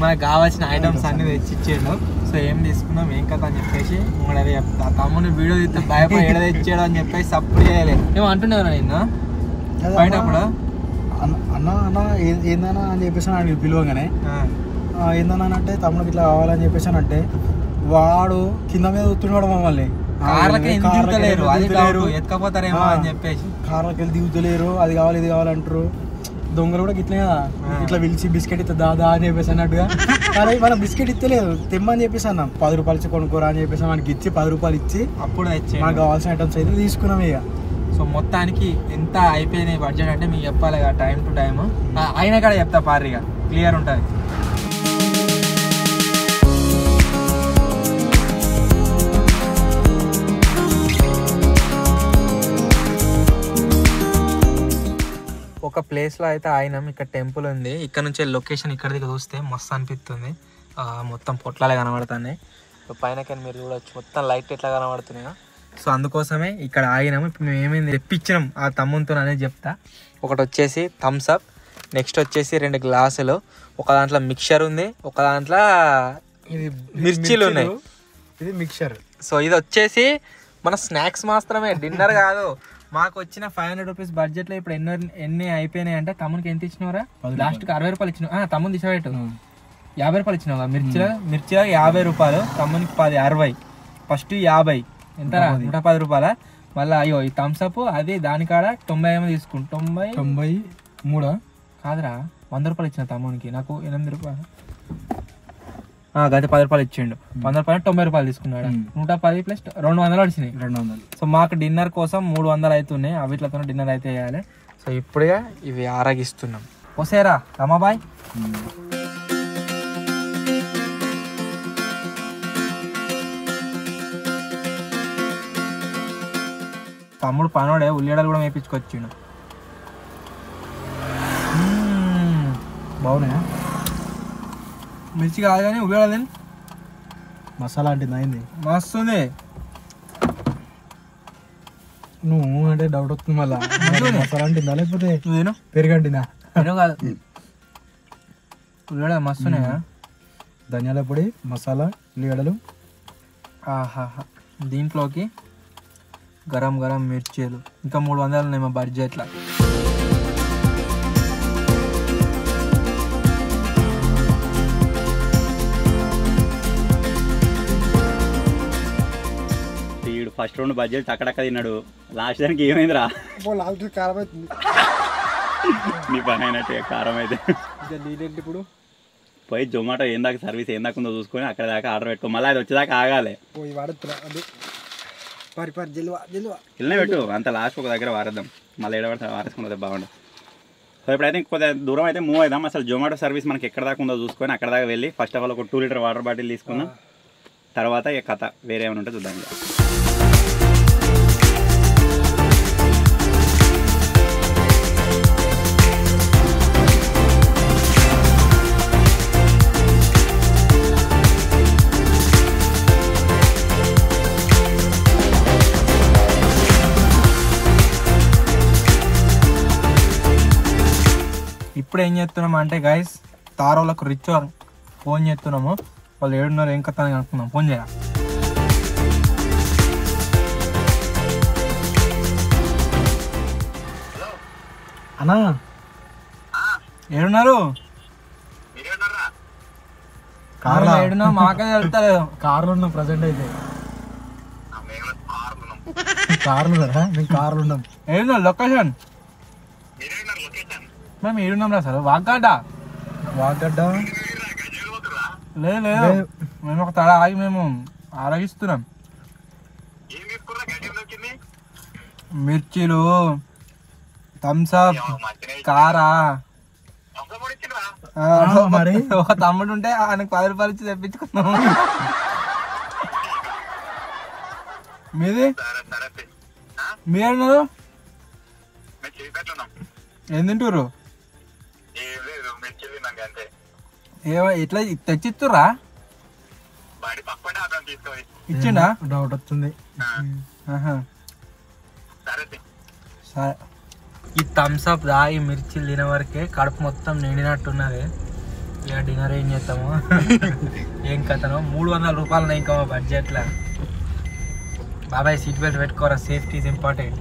మనకు కావాల్సిన ఐటమ్స్ అన్ని తెచ్చిచ్చాడు. సో ఏం తీసుకున్నాం ఏం కథ అని చెప్పేసి మూడవి చెప్తా. తమ్ముని వీడియో తీస్తే భయపడి ఏడ తెచ్చాడు అని చెప్పేసి సప్పుడు చేయలేదు. ఏమో అంటున్నావు నిన్న బయటప్పుడు అన్న అన్న ఏందన్నా అని చెప్పేసి ఆయన పిలువగానే ఏందన్నా అంటే తమ్ముడికి ఇట్లా కావాలని చెప్పేసి అంటే వాడు కింద మీద వస్తున్నాడు మమ్మల్ని. ఎత్తుకపోతారేమో అని చెప్పేసి కార్లకి వెళ్ళి దిగుతలేరు, అది కావాలి ఇది కావాలంటారు. దొంగలు కూడా ఇట్లే కదా ఇట్లా పిలిచి బిస్కెట్ ఇస్తా దాదా అని చెప్పేసి అన్నట్టుగా. కానీ మనం బిస్కెట్ ఇస్తలేదు తెమ్మని చెప్పేసి అన్నాం. 10 రూపాయలు ఇచ్చి కొనుక్కోరా అని చెప్పేసి మనకి ఇచ్చి 10 రూపాయలు ఇచ్చి అప్పుడు మనకు కావాల్సిన ఐటమ్స్ అయితే తీసుకున్నాం ఇక. సో మొత్తానికి ఎంత అయిపోయినాయి బడ్జెట్ అంటే మీకు చెప్పాలి కదా టైం టు టైమ్. అయినా కూడా చెప్తా పారిగా క్లియర్ ఉంటుంది. ఒక ప్లేస్లో అయితే ఆయనం ఇక్కడ టెంపుల్ ఉంది. ఇక్కడ నుంచి లొకేషన్ ఇక్కడ దగ్గర చూస్తే మస్తు అనిపిస్తుంది. మొత్తం పొట్లాలే కనబడుతున్నాయి పైన. కానీ మీరు చూడొచ్చు మొత్తం లైట్ ఎట్లా కనబడుతున్నాయో. సో అందుకోసమే ఇక్కడ ఆగినాము. ఇప్పుడు మేము ఏమైంది తెప్పించినాం ఆ తమ్ముతో అనేది చెప్తా. ఒకటి వచ్చేసి థమ్స్ అప్, నెక్స్ట్ వచ్చేసి 2 గ్లాసులు, ఒక దాంట్లో మిక్చర్ ఉంది, ఒక దాంట్లో ఇది మిర్చీలు ఉన్నాయి. ఇది మిక్చర్. సో ఇది వచ్చేసి మన స్నాక్స్ మాత్రమే, డిన్నర్ కాదు. మాకు వచ్చిన 500 రూపీస్ బడ్జెట్ లో ఇప్పుడు ఎన్ని అయిపోయినాయి అంటే తమ్మునికి ఎంత ఇచ్చినవరా? లాస్ట్ కి 60 రూపాయలు ఇచ్చిన. తమ్ముని తీసేట్టు 50 రూపాయలు ఇచ్చినావు. మిర్చిలో 50 రూపాయలు, తమ్మునికి 10, 60. ఫస్ట్ 50 ఎంత 110 రూపాయల. మళ్ళీ అయ్యో ఈ థమ్స్ అప్ అది దానికాడ 90 ఏమో తీసుకుంటా. 93 కాదురా 100 రూపాయలు ఇచ్చిన తమ్మునికి. నాకు 8 రూపాయలు గత 10 రూపాయలు ఇచ్చిండు. 100 రూపాయలు 90 రూపాయలు తీసుకున్నాడు. 110 ప్లస్ 200 వచ్చినాయి. 200. సో మాకు డిన్నర్ కోసం 300 అవుతున్నాయి. అవిట్లతో డిన్నర్ అయితే వేయాలి. సో ఇప్పుడుగా ఇవి ఆరగిస్తున్నాం. ఓసేరా రమాబాయ్. తమ్ముడు పనోడే ఉల్లిగడ్డలు కూడా వేయించుకొచ్చిండు. బాగున్నాయా? మిర్చి కాదు కానీ ఉల్లిగడ్డలు మసాలా అంటే అయింది మస్తుంది. నువ్వు అంటే డౌట్ వస్తుంది మళ్ళీ. మసాలా అంటుందా లేకపోతే పెరుగంటిందా? కాదు ఉల్లిగడ్డ మస్తున్నాయి కదా. ధనియాల పొడి, మసాలా, ఉల్లిగడ్డలు. ఆహాహా. దీంట్లోకి గరం గరం మిర్చీలు ఇంకా 300 ఉన్నాయి మా బడ్జెట్లో. ఫస్ట్ 2 బడ్జెట్ అక్కడక్కడ తిన్నాడు. లాస్ట్ దానికి ఏమైందిరా? లాస్ట్ కారం అవుతుంది. నీ పని అయినట్టు కారం అయితే. ఇప్పుడు పోయి జొమాటో ఏందాక సర్వీస్ ఏందాకుందో చూసుకొని అక్కడ దాకా ఆర్డర్ పెట్టుకో. మళ్ళీ అది వచ్చేదాకా ఆగాలి. ఇల్లనే పెట్టు. అంత లాస్ట్ ఒక దగ్గర వారేద్దాం. మళ్ళీ ఏడబడితే వారేసుకుంటే బాగుండదు. సో ఇప్పుడైతే కొద్దిగా దూరం అయితే మూవ్ అవుదాం. అసలు జొమాటో సర్వీస్ మనకి ఎక్కడ దాకా ఉందో చూసుకొని అక్కడ దాకా వెళ్ళి ఫస్ట్ ఆఫ్ ఆల్ ఒక 2 లీటర్ వాటర్ బాటిల్ తీసుకుందాం. తర్వాత ఇక కథ వేరే ఏమైనా ఉంటే చూద్దాం. ఇప్పుడు ఏం చేస్తున్నాము అంటే గైస్ తారోళ్ళకు రిచ్ ఫోన్ చేస్తున్నాము. వాళ్ళు 7:30 ఏం కథ అని అనుకున్నాం. ఫోన్ చేయాలి. అన్నా ఏడున్నారు? ఏడున్నా మాకే వెళ్తలేదు. కార్లు ఉన్నాం ప్రజెంట్ అయితే. కార్లు మేము కార్లు ఉన్నాం. ఏడున్నా లొకేషన్ మేము ఏడున్నాం రా సార్ వాగడ్డ లేదు లేదు మేము ఒక తడ ఆగి మేము ఆరగిస్తున్నాం. మిర్చీలు, థమ్స్అప్, కారా. మరి ఒక తమ్ముడు ఉంటే ఆయనకు 10 రూపాయలు ఇచ్చి తెప్పించుకున్నాం. మీది మీరు ఏం తింటారు? ఎట్లా తెచ్చిస్తురా? ఇచ్చిండా? డౌట్ వస్తుంది. సరే ఈ థమ్స్అప్ దా ఈ మిర్చిలు తినే వరకే కడుపు మొత్తం నిండినట్టున్నది. ఇక డిన్నర్ ఏం చేస్తాము ఏం కథను. 300 రూపాయలు ఇంకా బడ్జెట్లో. బాబాయ్ సీట్ బెల్ట్ పెట్టుకోరా, సేఫ్టీ ఇస్ ఇంపార్టెంట్.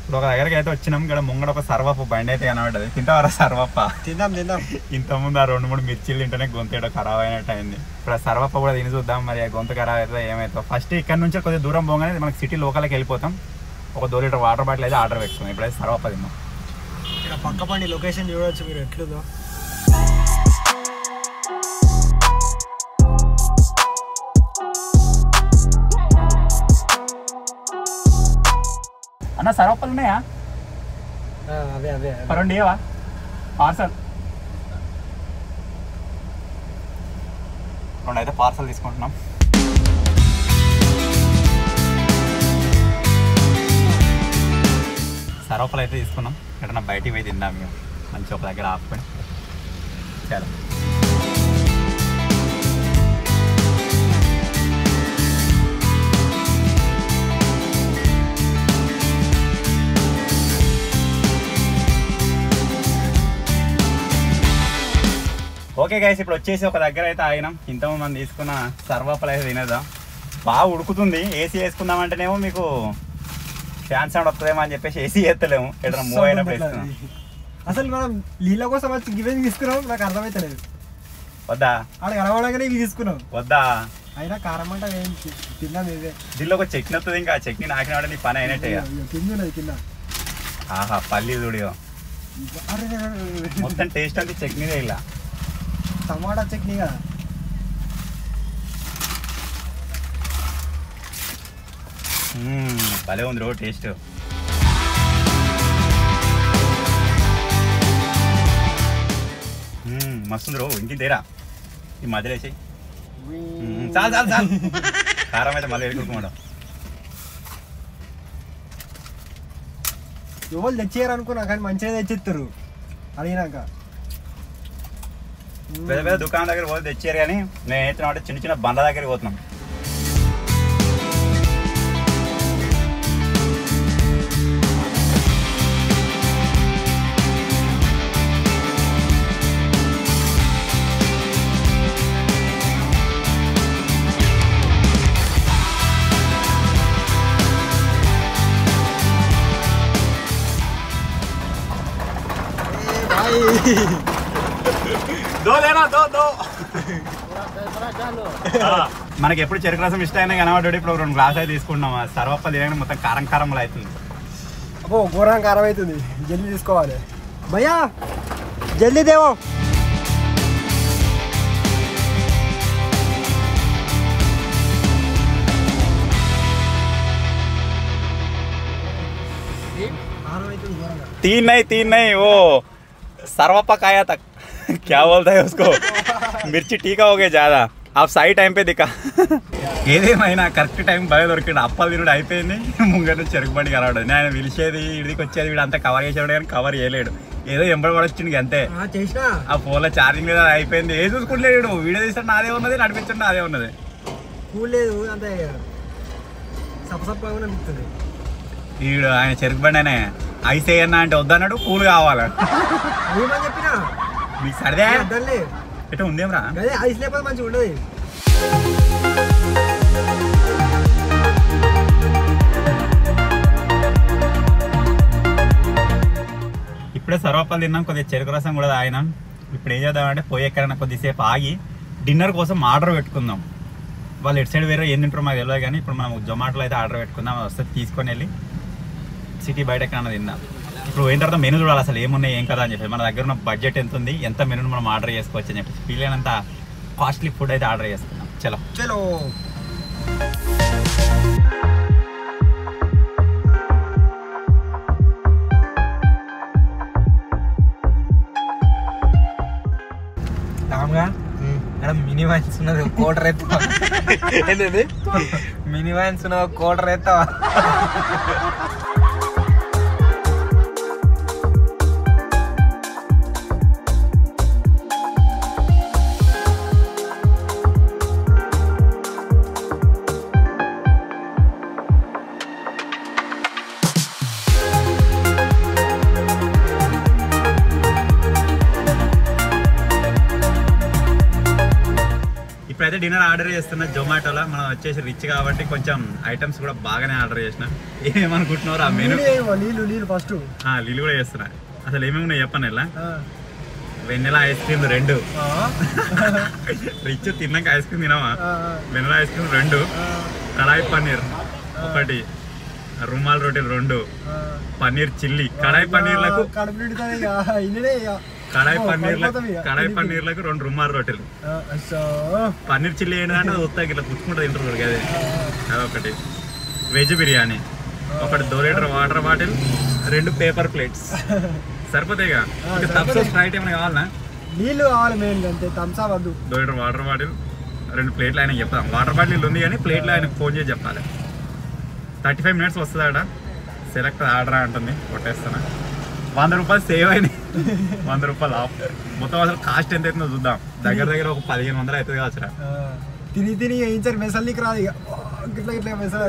ఇప్పుడు ఒక దగ్గరికి అయితే వచ్చినాం. ఇక్కడ ముంగడ ఒక సర్వప్ప బండి అయితే కనబడ్డది. తింటావరా సర్వప్ప? తిందాం. ఇంతకుముందు ఆ 2-3 మిర్చీలు తింటేనే గొంతు ఏడో ఖరాబ్ అయినట్టు అయింది. ఇప్పుడు ఆ సర్వప్ప కూడా తిని చూద్దాం మరి ఆ గొంతు ఖరాబ్ అవుతుందో ఏమవుతుందో. ఫస్ట్ ఇక్కడ నుంచి కొద్దిగా దూరం పోగానే మనకి సిటీ లోకల్కి వెళ్ళిపోతాం. ఒక 2 లీటర్ వాటర్ బాటిల్ అయితే ఆర్డర్ పెట్టుకున్నాం. ఇప్పుడైతే సర్వప్ప తిన్నాం. ఇక్కడ పక్క పండి లొకేషన్ చూడవచ్చు మీరు ఎట్లుదో. అన్న సర్వప్పలు ఉన్నాయా? అవే 2 ఇవ్వవా పార్సల్? 2 అయితే పార్సల్ తీసుకుంటున్నాం. సర్వప్పలు అయితే తీసుకున్నాం. ఎక్కడన్నా బయటికి పోయి తిందాం మేము మంచి ఒక దగ్గర ఆపుకొని. చాలా ఓకే గైస్, ఇప్పుడు వచ్చేసి ఒక దగ్గర అయితే ఆగినాం. ఇంతమంది మనం తీసుకున్న సర్వప్పలు అయితే తినేద్దాం. బాగా ఉడుకుతుంది. ఏసీ వేసుకుందామంటేనేమో మీకు ఫ్యాన్ సౌండ్ వస్తుందేమో అని చెప్పేసి ఏసీ వేస్తలేము. ఎక్కడైనా మూవ్ అయినప్పుడు వేస్తున్నాం. అసలు మనం నీళ్ళ కోసం వచ్చి ఇవే తీసుకున్నాం. నాకు అర్థమైతలేదు. వద్దా? ఆడ కనబడగానే ఇవి తీసుకున్నాం. వద్దా? అయినా కారం అంటే తిన్నాం. ఇవే దీనిలో ఒక చట్నీ వస్తుంది. ఇంకా చట్నీ నాకిన వాడే నీ పని అయినట్టే. కింద ఆహా పల్లి చూడియో మొత్తం టేస్ట్ అంతా చట్నీదే. ఇలా టమాటా చట్నీ కదా. భలే ఉంది రో టేస్ట్. మస్తుంది రో. ఇంకేం తేరా ఈ మధ్యలో వేసి చాలు చాలు చాలు. కారం అయితే మళ్ళీ ఎడుకోకుండా. ఎవరు తెచ్చేయరు అనుకున్నా కానీ మంచిగా తెచ్చిస్తారు అడిగినాక. పెద్ద పెద్ద దుకాణం దగ్గర పోతే తెచ్చారు కానీ నేను ఎత్తున్నా అంటే చిన్న చిన్న బండ్ల దగ్గరికి పోతున్నాం. మనకి ఎప్పుడు చెరుకు రసం ఇష్టం అయినా కనబడ్డాడు. ఇప్పుడు 2 గ్లాస్ అయితే తీసుకుంటున్నాం. సర్వప్పలు తినగానే మొత్తం కారం కారంలో అవుతుంది. అబ్బో ఘోరం కారం అవుతుంది. జల్దీ తీసుకోవాలి భయ్యా, జల్దీ దేవో. तीन नहीं वो सर्वप्पा खाया तक क्या बोलता है उसको. मिर्ची टीका हो गया ज़्यादा. आप सही टाइम पे दिखा. ఏదేమైనా కరెక్ట్ టైం భలే దొరికిండు. అప్పలు తినుడు అయిపోయింది. ముంగట చెరుకు బండి కనబడదు. నేను పిలిచేది ఇడికి వచ్చేది వీడు అంతా కవర్ చేసాడు కానీ కవర్ చేయలేడు. ఏదో ఎంబడి పడొచ్చింది అంతే. ఆ ఫోన్లో ఛార్జింగ్ లేదా అయిపోయింది. ఏ చూసుకుంటలేడు. వీడియో తీస్తాడు నాదే ఉన్నది, నడిపించండి నాదే ఉన్నది. లేదు అంతే సపసప్పగా అనిపిస్తుంది. వీడు ఆయన చెరుకు బండి అనే ఐస్ వేయన్నా అంటే వద్దన్నాడు. కూల్ కావాలి చెప్పినా మీకు సరదే ఎట్లా ఉందేమ్రా. ఐస్ లేకపోతే మంచిగా ఉండదు. ఇప్పుడే సర్వప్పలు తిన్నాం. కొద్దిగా చెరుకు రసం కూడా తాగినాం. ఇప్పుడు ఏం చేద్దామంటే పోయి ఎక్కడైనా కొద్దిసేపు ఆగి డిన్నర్ కోసం ఆర్డర్ పెట్టుకుందాం. వాళ్ళు ఎటు సైడ్ వేరే ఏం తింటారో మాకు తెలియదు కానీ ఇప్పుడు మనం జొమాటోలో అయితే ఆర్డర్ పెట్టుకుందాం. వస్తే తీసుకొని వెళ్ళి సిటీ బయట ఎక్కడైనా తిందాం. ఇప్పుడు పోయిన తర్వాత మెనూ చూడాలి అసలు ఏమున్నాయి ఏం కదా అని చెప్పి మన దగ్గర ఉన్న బడ్జెట్ ఎంత ఉంది ఎంత మెనూని మనం ఆర్డర్ చేసుకోవచ్చు అని చెప్పి వీలైనంత కాస్ట్లీ ఫుడ్ అయితే ఆర్డర్ చేసుకున్నాం. చలో చలో రామ్గా మినీ వైన్స్ ఉన్నది కోటర్ ఎత్తావా? ఏంటండి మినీ వైన్స్ ఉన్నది కోటర్ ఎత్తావా? ఇప్పుడైతే డిన్నర్ ఆర్డర్ చేస్తున్నా జొమాటోలో. మనం వచ్చేసి రిచ్ కాబట్టి కొంచెం ఐటమ్స్ కూడా బాగానే ఆర్డర్ చేసిన. ఏమనుకుంటున్నారు ఆ మెనూ? నీళ్ళు ఫస్ట్ లీలు కూడా చేస్తున్నా. అసలు ఏమేమి ఉన్నాయి చెప్పను ఇలా. వెన్నెల ఐస్ క్రీమ్ 2, రిచ్ తిన్నాక ఐస్ క్రీమ్ తినవా, vanilla ice cream 2, kadai paneer 1, rumal రోటీలు 2, పన్నీర్ చిల్లీ, కడాయి పన్నీర్లకు కడాయి పన్నీర్లకు 2 రుమాల్ రోటీలు, పన్నీర్ చిల్లీ ఏంటంటే అది వస్తాయి ఇట్లా పుచ్చుకుంటూ తింటారు కదా అదొకటి, veg biryani 1 2 litre water bottle, 2 paper plates సరిపోతాయిగా. తప్స్ స్ప్రైట్ ఏమైనా కావాలన్నా? నీళ్ళు కావాలి మెయిన్ అంతే, థమ్సప్ వద్దు. 2 లీటర్ వాటర్ బాటిల్, 2 ప్లేట్లు ఆయనకి చెప్తాం. వాటర్ బాటిల్ ఉంది కానీ ప్లేట్లు ఆయనకు ఫోన్ చేసి చెప్పాలి. 35 minutes వస్తుంది ఆడ. సెలెక్ట్ ఆర్డర్ అంటుంది, కొట్టేస్తాను. 100 రూపాయలు సేవ్ అయినాయి, 100 రూపాయలు ఆఫ్. మొత్తం అసలు కాస్ట్ ఎంత అవుతుందో చూద్దాం. దగ్గర ఒక 1500 అవుతుంది కావచ్చురా. తిని వేయించారు మెసల్ నీకు రాదు ఇక, ఇట్లా మెసల్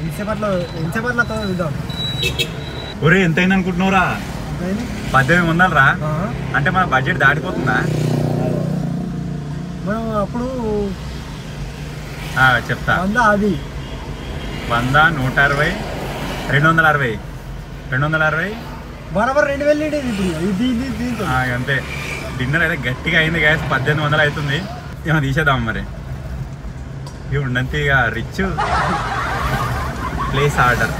ఎంతసేపట్లో చూద్దాం. ఒరే ఎంతైంది అనుకుంటున్నావురా? 1800 రా. అంటే మన బడ్జెట్ దాటిపోతుందా? మనం అప్పుడు చెప్తా. 100 అది 100, 160, 260, 260 బరాబర్ 2000 అంతే. డిన్నర్ అయితే గట్టిగా అయింది గ్యాస్. 1800 అవుతుంది. ఏమో తీసేద్దాం మరి. ఇవి ఉండంతే ఇక రిచ్ ప్లేస్ ఆర్డర్.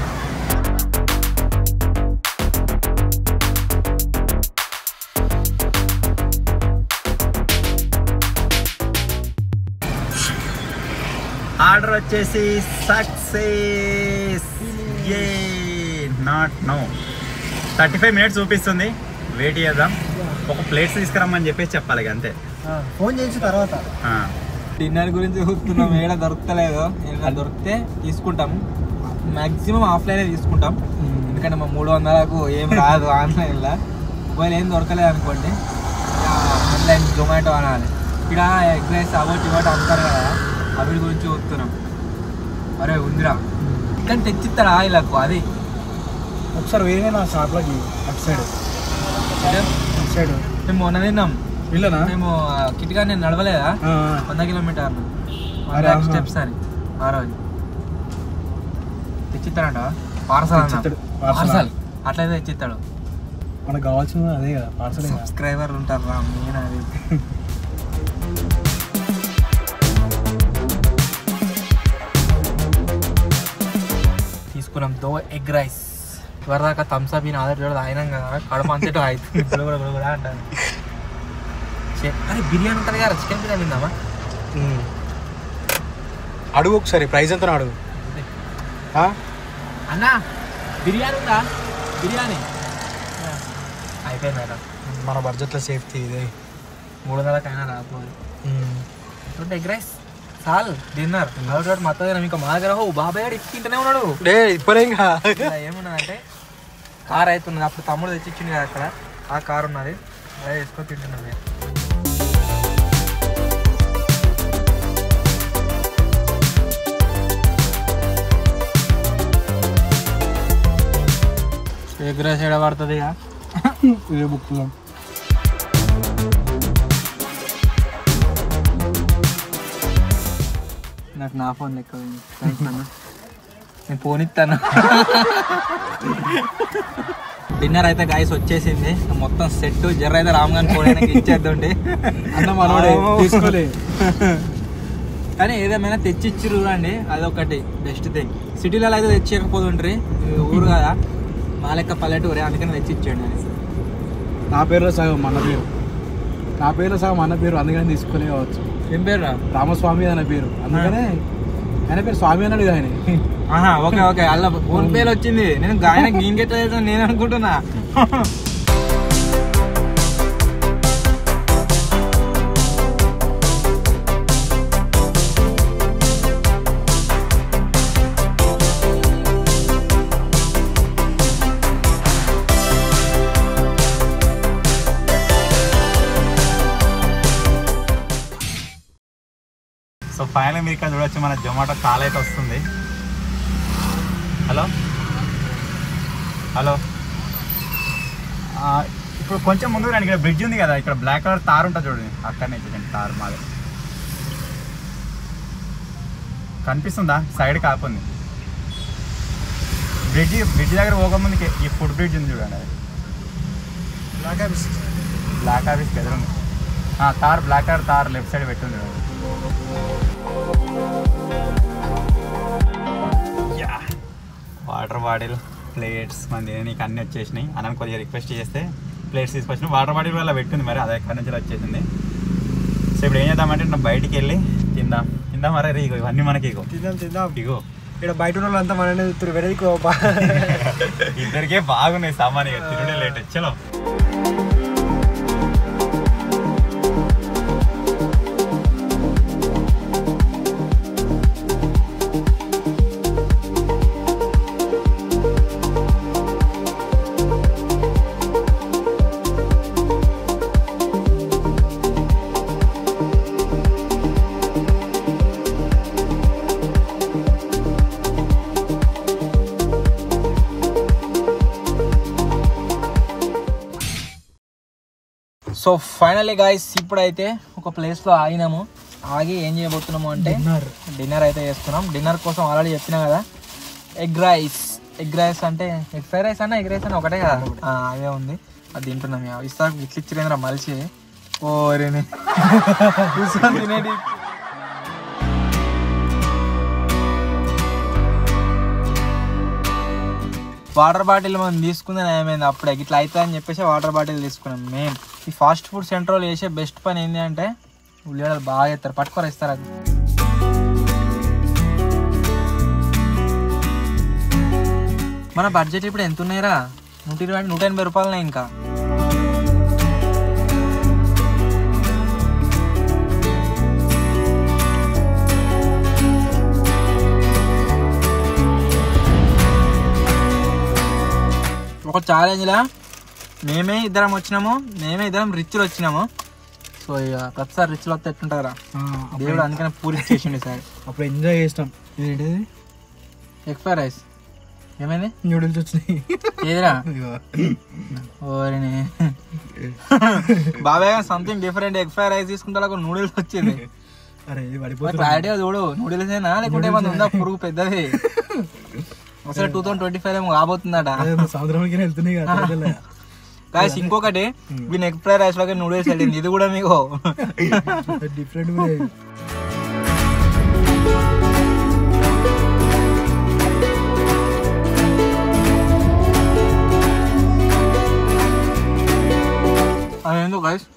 ఆర్డర్ వచ్చేసి సక్సెస్. ఏ నాట్ నో. 35 minutes చూపిస్తుంది. వెయిట్ చేద్దాం. ఒక ప్లేట్స్ తీసుకురమ్మని చెప్పేసి చెప్పాలి అంతే. ఫోన్ చేసి తర్వాత డిన్నర్ గురించి చూస్తున్నాం. ఏడ దొరుకుతలేదు. ఏదైనా దొరికితే తీసుకుంటాం. మ్యాక్సిమం ఆఫ్లైనే తీసుకుంటాం. ఎందుకంటే మా 300కు ఏం రాదు ఆన్లైన్లో. మొబైల్ ఏం దొరకలేదు అనుకోండి, ఆన్లైన్ జొమాటో అనాలి. ఇక్కడ ఎగ్ రైస్ అవటి ఇవ్వటి అమ్ముతారు కదా, అవి గురించి చూస్తున్నాం. అరే ఉందిరా ఇక్కడ తెచ్చిస్తాడా ఇలాకు? అది ఒకసారి వేరే నా షాప్లోకి అటు సైడ్ మేము మొన్న తిన్నాం. ఇల్లనా? మేము కిట్గా నేను నడవలేదా 100 కిలోమీటర్లు స్టెప్స్ అని. ఆ రోజు తెచ్చిస్తాడంట. పార్సల్ అట్లయితే తెచ్చిస్తాడు. మనకు కావాల్సింది అదే కదా పార్సల్. సబ్స్క్రైబర్లు ఉంటారు రా మెయిన్ అది. తీసుకున్నాం దో ఎగ్ రైస్. ఇవరిదాకా థమ్స్అప్ ఈయన ఆధార్ చూడదు అయినాం కదా, కడప అంతటో అవుతుంది కూడా అంటాను. అరే బిర్యానీ ఉంటుంది కదా, చికెన్ బిర్యానీ తిందామా? అడుగు ఒకసారి ప్రైస్ ఎంత అడుగు. అన్నా బిర్యానీ ఉందా? బిర్యానీ అయిపోయింది మేడం. మన బడ్జెట్లో సేఫ్టీ ఇదే. 300కైనా రాదు. ఎగ్ రైస్ చాలు డిన్నర్. మొత్తం ఇంకా మా దగ్గర బాబాయ్ గారు ఇచ్చింటూనే ఉన్నాడు. ఇప్పుడే ఏమున్నదంటే కార్ అవుతున్నది. అప్పుడు తమ్ముడు తెచ్చిచ్చింది కదా అక్కడ, ఆ కార్ ఉన్నది. అదే వేసుకొని తింటున్నాను నేను. ఎగ్ రైస్ ఎడ పడుతుంది ఇక ఇదే బుక్లో. నాకు నా ఫోన్ లెక్క నేను ఫోన్ ఇస్తాను. డిన్నర్ అయితే గాయస్ వచ్చేసింది మొత్తం సెట్. జర్ర అయితే రామ్ గారిని ఫోన్ అయినా ఇచ్చేద్దండి. అన్న మనోడే తీసుకోలే. కానీ ఏదేమైనా తెచ్చిచ్చిర్రు చూడండి, అదొకటి బెస్ట్ థింగ్. సిటీలలో అయితే తెచ్చేయకపోతుంటారు, ఊరు కదా మా లెక్క పల్లెటూరే, అందుకని తెచ్చిచ్చాడు. నా పేరులో సగం మన పేరు, నా పేరులో సగం అన్న పేరు, అందుకని తీసుకునే కావచ్చు. ఏం పేరు రా? రామస్వామి అన్న పేరు, అందుకనే ఆయన పేరు స్వామి అన్నాడు ఆయన. ఓకే ఓకే, అలా ఫోన్ పేలు వచ్చింది. నేను ఆయన గీంకెట్లా చేస్తాను నేను అనుకుంటున్నా. సో ఫైనల్ మీరు ఇక్కడ చూడొచ్చు, మన జొమాటో కాల్ అయితే వస్తుంది. హలో హలో, ఇప్పుడు కొంచెం ముందుకు రండి. ఇక్కడ బ్రిడ్జ్ ఉంది కదా, ఇక్కడ బ్లాక్ కలర్ తార్ ఉంటుంది చూడండి, అక్కడనే చూడండి తార్ మాది కనిపిస్తుందా, సైడ్ కాకుంది. బ్రిడ్జ్ దగ్గర పోకముందుకి ఈ ఫుడ్ బ్రిడ్జ్ ఉంది చూడండి, అది బ్లాక్ ఆఫీస్కి ఎదురుంది. తార్ బ్లాక్ కలర్ తార్ లెఫ్ట్ సైడ్ పెట్టింది చూడండి. వాటర్ బాటిల్, ప్లేట్స్ మన నీకు అన్నీ వచ్చేసినాయి. అన్న కొద్దిగా రిక్వెస్ట్ చేస్తే ప్లేట్స్ తీసుకొచ్చిన వాటర్ బాటిల్ వల్ల పెట్టింది, మరి అది ఎక్కడి నుంచి వచ్చేసింది. సో ఇప్పుడు ఏం చేద్దామంటే నేను బయటికి వెళ్ళి తిందాం మరే. ఇగో ఇవన్నీ మనకి ఇగో ఇగో ఇక్కడ బయట ఉన్న వాళ్ళంతా మననే వెరైకి ఇద్దరికే బాగున్నాయి సామాన్, ఇక తిరుడే లేట్. చలో సో ఫైనల్లీ గాయ్స్ ఇప్పుడైతే ఒక ప్లేస్లో ఆగినాము. ఆగి ఏం చేయబోతున్నాము అంటే డిన్నర్ అయితే చేస్తున్నాం. డిన్నర్ కోసం ఆల్రెడీ చెప్పినా కదా, ఎగ్ రైస్ అంటే ఎగ్ ఫ్రైడ్ రైస్ అన్న ఎగ్ రైస్ అన్న ఒకటే కదా, అదే ఉంది, అది తింటున్నాం. ఇస్తా ఇట్లా ఇచ్చిరేంద్ర మలిచి ఓరేని తినేది. వాటర్ బాటిల్ మనం తీసుకుందే ఏమైంది అప్పుడే ఇట్లా అవుతుంది అని చెప్పేసి వాటర్ బాటిల్ తీసుకున్నాం. మెయిన్ ఈ ఫాస్ట్ ఫుడ్ సెంటర్లో చేసే బెస్ట్ పని ఏంటి అంటే ఉల్లిగడ్డలు బాగా చేస్తారు, పట్టుకొని ఇస్తారు. అది మన బడ్జెట్ ఇప్పుడు ఎంత ఉన్నాయిరా, 120-180 రూపాయలనే. ఇంకా ఒక ఛాలెంజ్లా మేమే ఇద్దరం వచ్చినాము, మేమే ఇద్దరం రిచ్లు వచ్చినాము. సో ఇక ప్రతిసారి రిచ్లు వస్తే ఎట్టుంటారా, దేవుడు అందుకనే పూరి చేసిండు సార్. అప్పుడు ఎంజాయ్ చేసినాం. ఏంటిది ఎగ్ ఫ్రైడ్ రైస్ ఏమైంది, న్యూడిల్స్ వచ్చినాయి. ఏదిరా ఓరిని బాబాయ్ something different, egg fried rice తీసుకుంటే నూడిల్స్ వచ్చింది. క్లారిటీ చూడు, నూడిల్స్ అయినా లేకుంటే ఏమన్నా ఉందా పురుగు పెద్దది. అసలు 2025 ఏమో కాబోతుందట. సముద్రానికి వెళ్తున్నాయి కదా గాయ్స్. ఇంకొకటి వీళ్ళ ఎగ్ ఫ్రైడ్ రైస్ లోకి నూడిల్స్ వెళ్ళింది, ఇది కూడా మీకు డిఫరెంట్. అదేందో గాయ్స్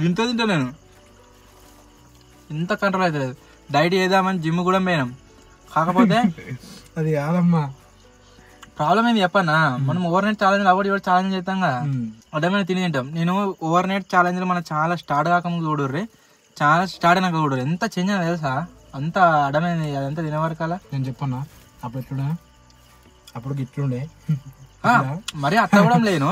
ఇంత తింటా నేను, ఇంత కంట్రోల్ అయితే లేదు. డైట్ చేద్దామని జిమ్ కూడా పోయినాం, కాకపోతే అది కాదమ్మా ప్రాబ్లం ఏంది చెప్పన్నా, మనం ఓవర్ నైట్ ఛాలెంజ్ అవార్డు ఇవాడు ఛాలెంజ్ చేస్తాం కదా, అదేమైనా తిని తింటాం. నేను ఓవర్ నైట్ ఛాలెంజ్ మనం చాలా స్టార్ట్ కాకముందు చూడర్రి, చాలా స్టార్ట్ అయినాక చూడరు, ఎంత చేంజ్ అయినా తెలుసా, అంత అడమైంది అదంతా తినేవరకాల. నేను చెప్పన్నా అప్పుడు ఎట్లుండే, అప్పుడు ఇట్లుండే మరి అట్లా కూడా లేను,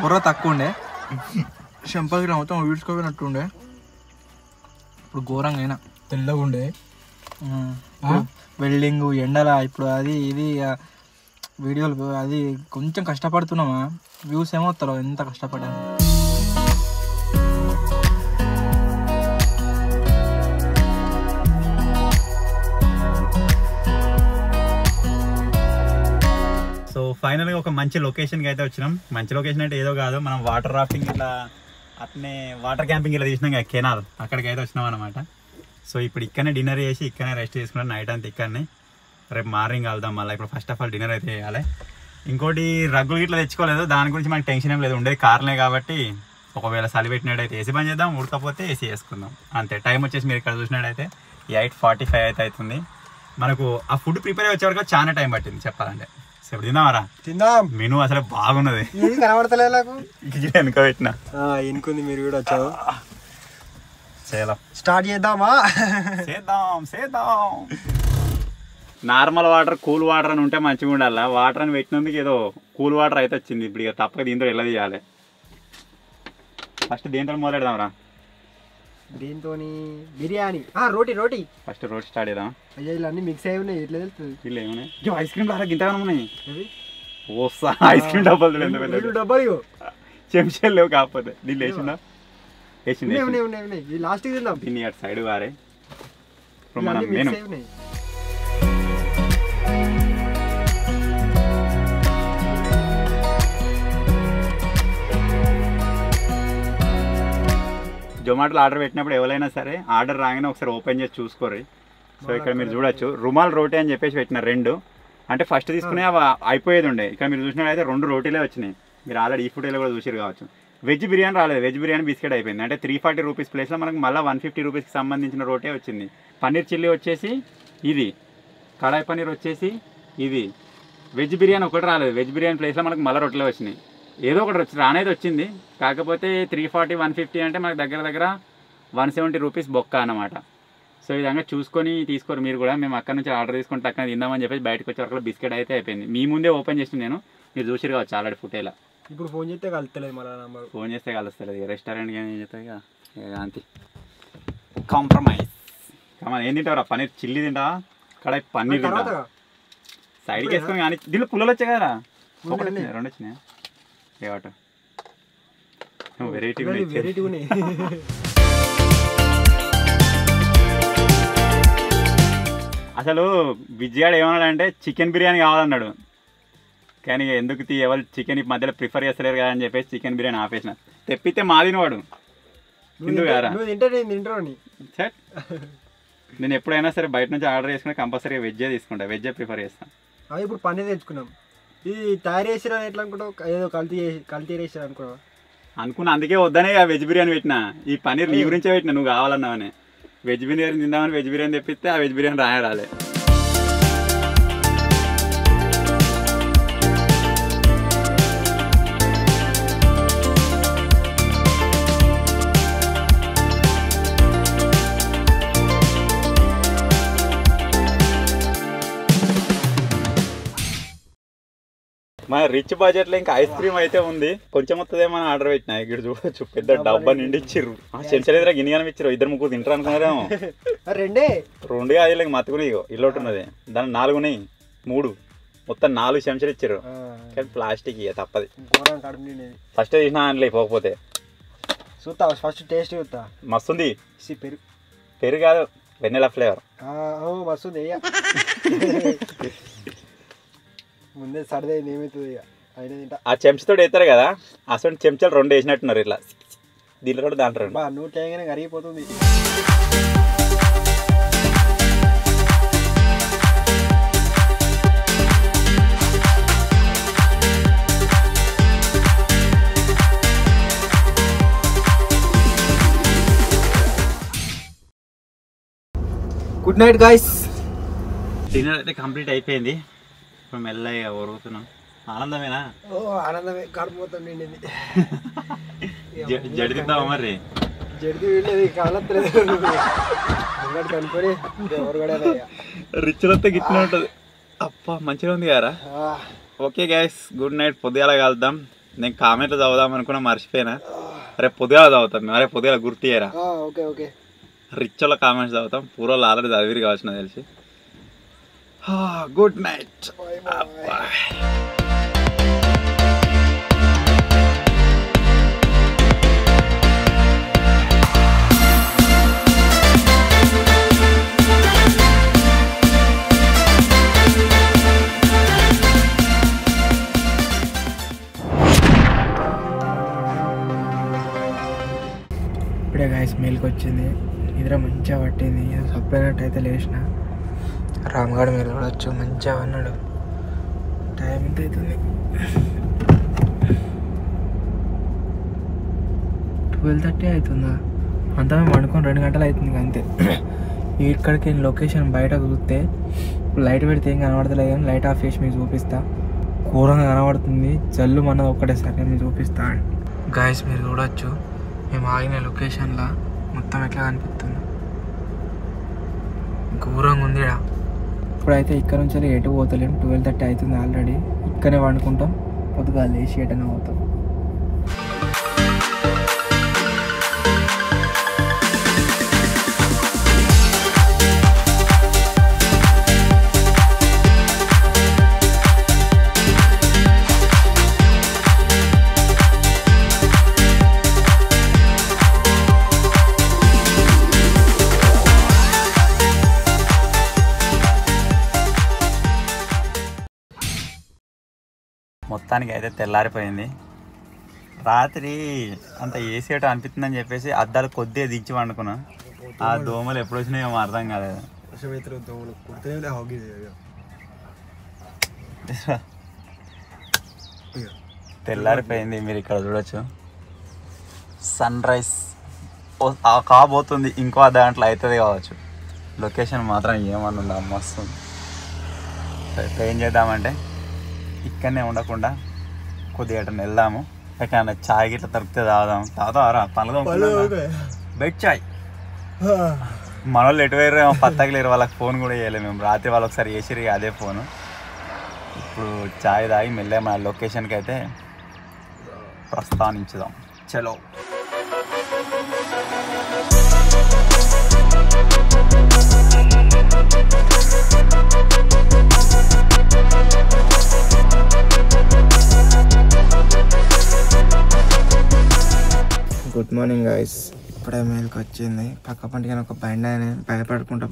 బుర్ర తక్కువ ఉండే, చెంపలకి మొత్తం వీడ్చుకోపోయినట్టుండే. ఇప్పుడు ఘోరంగా అయినా తెల్లగా ఉండే, వెల్డింగ్ ఎండల ఇప్పుడు అది ఇది వీడియోలు అది కొంచెం కష్టపడుతున్నామా, వ్యూస్ ఏమవుతారో ఎంత కష్టపడ్డాను. సో ఫైనల్గా ఒక మంచి లొకేషన్కి అయితే వచ్చినాం. మంచి లొకేషన్ అంటే ఏదో కాదు, మనం వాటర్ రాఫ్టింగ్ ఇట్లా అట్నే వాటర్ క్యాంపింగ్ ఇలా తీసినాం కదా కెనాల్, అక్కడికి అయితే వచ్చినాం అనమాట. సో ఇప్పుడు ఇక్కడనే డిన్నర్ చేసి ఇక్కడనే రెస్ట్ చేసుకున్నాం నైట్ అంతా ఇక్కడనే. రేపు మార్నింగ్ వెళ్దాం మళ్ళీ. ఇప్పుడు ఫస్ట్ ఆఫ్ ఆల్ డిన్నర్ అయితే చేయాలి. ఇంకోటి రగ్గులు ఇట్లా తెచ్చుకోలేదు, దాని గురించి మనకి టెన్షన్ ఏం లేదు, ఉండేది కార్లే కాబట్టి ఒకవేళ చలి పెట్టినట్టయితే ఏసీ బంద్ చేద్దాం, ఉడకపోతే ఏసీ వేసుకుందాం అంతే. టైం వచ్చేసి మీరు ఇక్కడ చూసినట్టయితే 8:45 అయితే అవుతుంది. మనకు ఆ ఫుడ్ ప్రిపేర్ వచ్చే వరకు చాలా టైం పట్టింది చెప్పాలంటే. సో ఇప్పుడు తిందామరా? తిందాం. మెనూ అసలు బాగున్నది. ఇది కనబడతలే నాకు. వెనుక పెట్టిన ఎనుకుంది, మీరు కూడా వచ్చావు. స్టార్ట్ చేద్దామా? చేద్దాం. నార్మల్ వాటర్ కూల్ వాటర్ అని ఉంటే మంచిగా ఉండాలి. వాటర్ అని పెట్టినందుకు ఏదో కూల్ వాటర్ అయితే వచ్చింది. ఇప్పుడు ఇక తప్పక దీంతో ఎలా తీయాలి? ఫస్ట్ దేంతో మొదలెడదాంరా? దీంతో బిర్యానీ, రోటీ. ఫస్ట్ రోటీ స్టార్ట్ చేద్దాం. అయ్యా ఇలా అన్ని మిక్స్ అయి ఉన్నాయి, ఎట్లా తెలుస్తుంది? ఇలా ఏమన్నా ఐస్ క్రీమ్ రారా గింతగా ఉన్నాయి. ఓసా ఐస్ క్రీమ్ డబ్బాలు చెంచాలు లేవు, కాకపోతే దీన్ని వేసిందా? వేసింది. లాస్ట్ తిందాం. దీన్ని అటు సైడ్ వారే. ఇప్పుడు మనం మెను జొమాటోలో ఆర్డర్ పెట్టినప్పుడు ఎవరైనా సరే ఆర్డర్ రాగానే ఒకసారి ఓపెన్ చేసి చూసుకోరు. సో ఇక్కడ మీరు చూడొచ్చు రుమాల్ రోటీ అని చెప్పేసి పెట్టిన 2. అంటే ఫస్ట్ తీసుకునే అవి అయిపోయేది ఉండే. ఇక్కడ మీరు చూసినట్లయితే 2 రోటీలే వచ్చినాయి. మీరు ఆల్రెడీ ఈ ఫుడ్లో కూడా చూసారు కావచ్చు. వెజ్ బిర్యానీ రాలేదు, వెజ్ బిర్యానీ బిస్కెట్ అయిపోయింది. అంటే 340 రూపీస్ ప్లేస్లో మనకు మళ్ళీ 150 రూపీస్కి సంబంధించిన రోటీ వచ్చింది. పన్నీర్ చిల్లీ వచ్చేసి ఇది, కడాయి పన్నీర్ వచ్చేసి ఇది. వెజ్ బిర్యానీ ఒకటి రాలేదు, వెజ్ బిర్యానీ ప్లేస్లో మనకు మళ్ళీ రొట్టెలే వచ్చినాయి. ఏదో ఒకటి రానేది వచ్చింది. కాకపోతే 340 150 అంటే మనకు దగ్గర 170 రూపీస్ బొక్క అన్నమాట. సో ఈ విధంగా చూసుకొని తీసుకోరు మీరు కూడా. మేము అక్కడ నుంచి ఆర్డర్ తీసుకుంటే అక్కడ తిందామని చెప్పేసి బయటకు వచ్చే వరకు బిస్కెట్ అయితే అయిపోయింది. మీ ముందే ఓపెన్ చేసి నేను, మీరు చూసిరు కావచ్చు ఆల్రెడీ ఫుటేలా. ఇప్పుడు ఫోన్ చేస్తే కలుస్తలేదు, మళ్ళీ నంబర్ ఫోన్ చేస్తే కలుస్తలేదు. రెస్టారెంట్కి ఏం చేస్తాయి ఇక అంతే. కాంప్రమైజ్. కమాన్ ఏం తింటావురా? పన్నీర్ చిల్లీ తింటావా? కడాయి పన్నీర్ తింటా సైడ్కి వేసుకొని. కానీ దీంట్లో పుల్లలు వచ్చాయి కదరా? 1 వచ్చినాయి 2 వచ్చినాయి. ఏవాట వెరైటీ ఉన్నాయి. అసలు విజయాడు ఏమన్నాడంటే చికెన్ బిర్యానీ కావాలన్నాడు. కానీ ఎందుకు ఎవరు చికెన్ మధ్యలో ప్రిఫర్ చేస్తలేరు కదా అని చెప్పేసి చికెన్ బిర్యానీ ఆపేసిన. తెప్పితే మాదిన వాడు తిండు కదా. సార్ నేను ఎప్పుడైనా సరే బయట నుంచి ఆర్డర్ చేసుకున్నా కంపల్సరీగా వెజ్జే తీసుకుంటా, వెజ్జే ప్రిఫర్ చేస్తాను. ఇప్పుడు పన్నీర్ తెచ్చుకున్నాం. ఇది తయారు చేసినా ఎట్లా అనుకుంటావు? ఏదో కల్తీ చేసినా అనుకున్నా. అందుకే వద్దనే వెజ్ బిర్యానీ పెట్టినా. ఈ పన్నీర్ నీ గురించే పెట్టినా, నువ్వు కావాలన్నావని. వెజ్ బిర్యానీ తిందామని వెజ్ బిర్యానీ తెప్పిస్తే ఆ వెజ్ బిర్యానీ రాలే. మన రిచ్ బడ్జెట్ లో ఇంకా ఐస్ క్రీమ్ అయితే ఉంది. కొంచెం వస్తుందేమో ఆర్డర్ పెట్టినా. ఇక్కడ చూడొచ్చు పెద్ద డబ్బా నిండి ఇచ్చిర్రు. చెంచలేదురా గిన్నె ఇచ్చిర్రు. 2-3 తింటారు అనుకున్నారేమో. 2 అది మత్తుకుని ఇల్లు ఉన్నది. దాని 4 ఉన్నాయి, 3 మొత్తం 4 చెంచాలు ఇచ్చారు. కానీ ప్లాస్టిక్ ఇక తప్పది. ఫస్ట్ తీసిన అందులో పోకపోతే చూస్తా. ఫస్ట్ టేస్ట్ చూస్తా. మస్తుంది. పెరుగు కాదు, వెన్నెలా ఫ్లేవర్ మస్తుంది. ముందే సరదా ఏమవుతుంది ఇక. ఆ చెంచాతో వేస్తారు కదా, అసలు చెంచాలు 2 వేసినట్టున్నారు ఇట్లా. దీంట్లో కూడా దాంట్లో నువ్వు టైంగానే కరిగిపోతుంది. Good night guys. డిన్నర్ అయితే కంప్లీట్ అయిపోయింది. ఇప్పుడు మెల్లగా ఒరుగుతున్నాం. ఆనందమేనా? ఆనందమే. కడుపు మొత్తం నిండింది. జడిదిద్దామా మరి? జడిది వీళ్ళది కాలత్తలేదు కనుకొని ఎవరు కూడా రిచ్లతో గిట్లా ఉంటుంది. అప్ప మంచిగా ఉంది కదా. Okay guys, good night. పొద్దుగాల కలుద్దాం. నేను కామెంట్లు చదువుదాం అనుకున్నా, మర్చిపోయినా. రేపు పొద్దుగాల చదువుతాం. రేపు పొద్దుగాల గుర్తుయ్యారా? రిచ్ వాళ్ళ కామెంట్స్ చదువుతాం. పూర్వలు ఆల్రెడీ చదివిరు కావచ్చు నాకు తెలిసి. Good night. ఇప్పుడే గాయస్ మేలుకి వచ్చింది, నిద్ర మంచిగా పట్టింది. సప్పైనట్టు అయితే లేచిన. రామ్గాడు మీరు చూడొచ్చు మంచిగా అన్నాడు. టైం ఎంత అవుతుంది? 12:30 అవుతుందా? అంతా మేము వండుకొని 2 గంటలు అవుతుంది అంతే. ఇక్కడికి లొకేషన్ బయటకు చూస్తే లైట్ పెడితే ఏం కనబడతలేదు, కానీ లైట్ ఆఫ్ చేసి మీకు చూపిస్తా. ఘోరంగా కనబడుతుంది, జల్లు మనది ఒక్కటేసారి మీకు చూపిస్తా. గాయస్ మీరు చూడొచ్చు మేము ఆగిన లొకేషన్లో మొత్తం ఎట్లా కనిపిస్తుంది, ఘోరంగా ఉంది. ఇప్పుడైతే ఇక్కడ నుంచి ఎటు పోతలేము, 12:30 అవుతుంది ఆల్రెడీ. ఇక్కడనే వండుకుంటాం, పొద్దుగా లేచి ఎటనే పోతాం. మొత్తానికి అయితే తెల్లారిపోయింది. రాత్రి అంత ఏసేటో అనిపిస్తుందని చెప్పేసి అద్దాలు కొద్దిగా దించి వండుకున్నా. ఆ దోమలు ఎప్పుడు వచ్చినాయో ఏమో అర్థం కాలేదు. తెల్లారిపోయింది, మీరు ఇక్కడ చూడొచ్చు సన్ రైజ్ కాబోతుంది. ఇంకో దాంట్లో అవుతుంది కావచ్చు. లొకేషన్ మాత్రం ఏమన్నా ఉందా మస్తు. ఏం చేద్దామంటే ఇక్కడనే ఉండకుండా కొద్దిగా ఎటన్నా వెళ్దాము, ఎక్కడన్నా చాయ్ గిట్లా దొరికితే తాగుదాం. బెడ్ చాయ్. మన వాళ్ళు ఎటు వేరే పత్తకి లేరు, వాళ్ళకి ఫోన్ కూడా చేయలేము మేము. రాత్రి వాళ్ళు ఒకసారి చేసిరు అదే ఫోను. ఇప్పుడు చాయ్ తాగి మెల్లే మన లొకేషన్కి అయితే ప్రస్థానించుదాం. చలో. Good morning guys. ఇప్పుడే మేలుకి వచ్చింది. పక్క పంటికి ఒక బండి అని భయపడుకుంటూ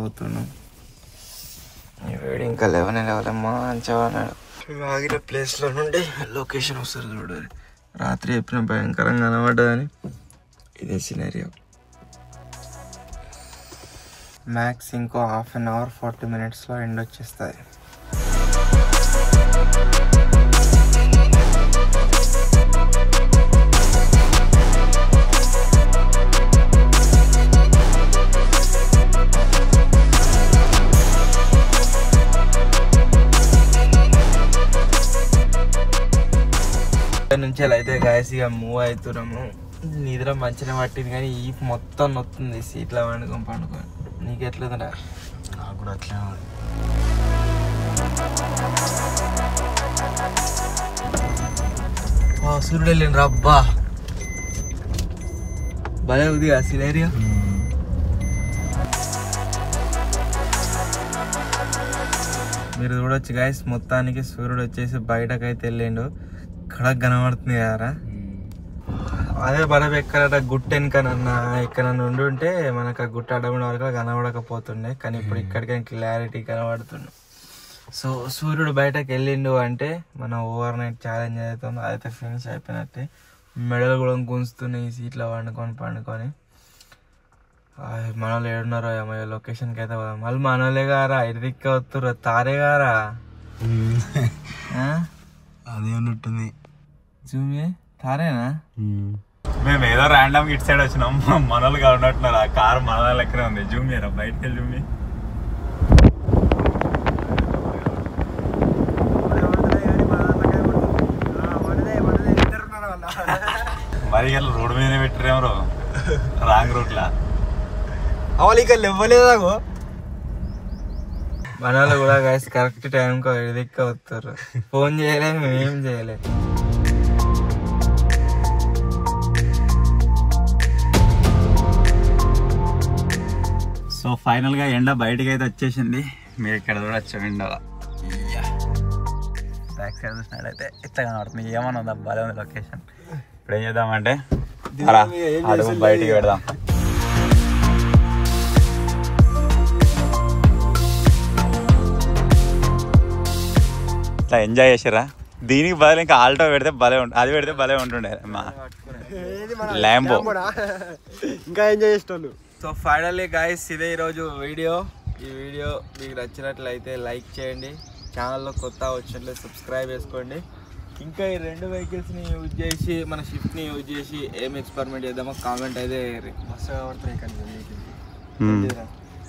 పోతున్నాం. వీడు ఇంకా లేవలేమ్మా మంచిగా అన్నాడు. మేము ఆగిన ప్లేస్లో నుండి లొకేషన్ వస్తారు చూడాలి. రాత్రి చెప్పిన భయంకరంగా కనబడ్డదని ఇదే సినారియో. మ్యాక్స్ ఇంకో 1/2 అవర్ 40 minutesలో ఎండ్ వచ్చేస్తుంది. నుంచి అయితే గాయస్ ఇక మూవ్ అవుతున్నాము. నిద్ర మంచిగా పట్టింది కానీ ఈ మొత్తం నొత్తుంది సీట్లో పండుకొని. నీకు ఎట్లుందా? నాకు కూడా అట్లా. సూర్యుడు వెళ్ళిండు రబ్బా, భలే ఉంది ఆ సినేరియో. మీరు చూడొచ్చు గాయస్, మొత్తానికి సూర్యుడు వచ్చేసి బయటకైతే వెళ్ళిండు. కడకు కనబడుతుంది కదరా. అదే మనం ఎక్కడ గుట్ట వెనకనన్నా ఎక్కడన్నా ఉంటే మనకు ఆ గుట్ట అడగడం వరకు కనబడకపోతుండే, కానీ ఇప్పుడు ఇక్కడికి క్లారిటీ కనబడుతుండే. సో సూర్యుడు బయటకు వెళ్ళిండు అంటే మన ఓవర్ నైట్ ఛాలెంజ్ అవుతుంది, అదైతే ఫినిష్ అయిపోయినట్టే. మెడలు కూడా గుంజుతున్నాయి ఈ సీట్లో పండుకొని. మన వాళ్ళు ఏడున్నారో ఏమో లొకేషన్కి అయితే పోదాం. మళ్ళీ మన వాళ్ళే గారా ఇటు దిక్క వస్తుర్రు, తారే గారా అదే ఉన్నట్టుంది. జూమి తారేనా? మేము ఏదో ర్యాండమ్ ఇటు సైడ్ వచ్చినాం, మనోళ్ళుగా ఉన్నట్టున్నారు. ఆ కారు మన లెక్కనే ఉంది. జూమ్ చేయరా బయటకి వెళ్ళి జూమి. మరి ఇలా రోడ్డు మీదనే పెట్టారేమో, రాంగ్ రూట్లా. అవలు ఇక ఇవ్వలేదాగో. మన వాళ్ళు కూడా గాయస్ కరెక్ట్ టైంకి ఎదిక్క వస్తారు. ఫోన్ చేయలే, మేమేం చేయలే. సో ఫైనల్గా ఎండ బయటకి అయితే వచ్చేసింది. మీరు ఇక్కడ చూడొచ్చు ఎండలో. బ్యాక్ సైడ్ చూసినట్టయితే ఇట్లా కనబడుతుంది. ఏమన్నా ఉందా? భలే ఉంది లొకేషన్. ఇప్పుడు ఏం చేద్దామంటే అడుగు బయటికి పెడదాం. ఇట్లా ఎంజాయ్ చేసారా? దీనికి బదులు ఇంకా ఆల్టో పెడితే భలే ఉంటుంది, అది పెడితే భలే ఉంటుండే. ల్యాంబో. ఇంకా ఎంజాయ్ చేసేటోళ్ళు. సో ఫైనల్లీ గైస్ ఇదే ఈరోజు వీడియో. ఈ వీడియో మీకు నచ్చినట్లయితే లైక్ చేయండి, ఛానల్లో కొత్త వచ్చినట్లయితే సబ్స్క్రైబ్ చేసుకోండి. ఇంకా ఈ 2 వెహికల్స్ని యూజ్ చేసి మన షిఫ్ట్ని యూజ్ చేసి ఏం ఎక్స్పెరిమెంట్ చేద్దామో కామెంట్ అయితే మస్తు కావడుతున్నాయి కానీ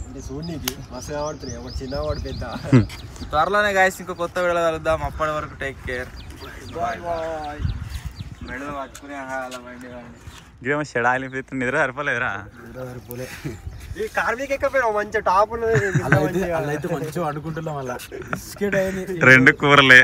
అంటే చూడనీకి మస్తు కావడుతున్నాయి. ఒకటి చిన్న వాడు పెద్ద. త్వరలోనే గైస్ ఇంకో కొత్త వీడియో కలుద్దాం. అప్పటి వరకు టేక్ కేర్. మెడలో పట్టుకునే అలా బండి వాడిని. ఇదేమో షెడాయిలు నిద్ర సరిపోలేదురా. ఈ కార్మిక ఎక్కపోయినా మంచిగా టాప్ ఉన్నది. అలా అయితే కొంచెం అనుకుంటున్నాం. అలా బిస్కెట్ అయింది 2 కూరలే.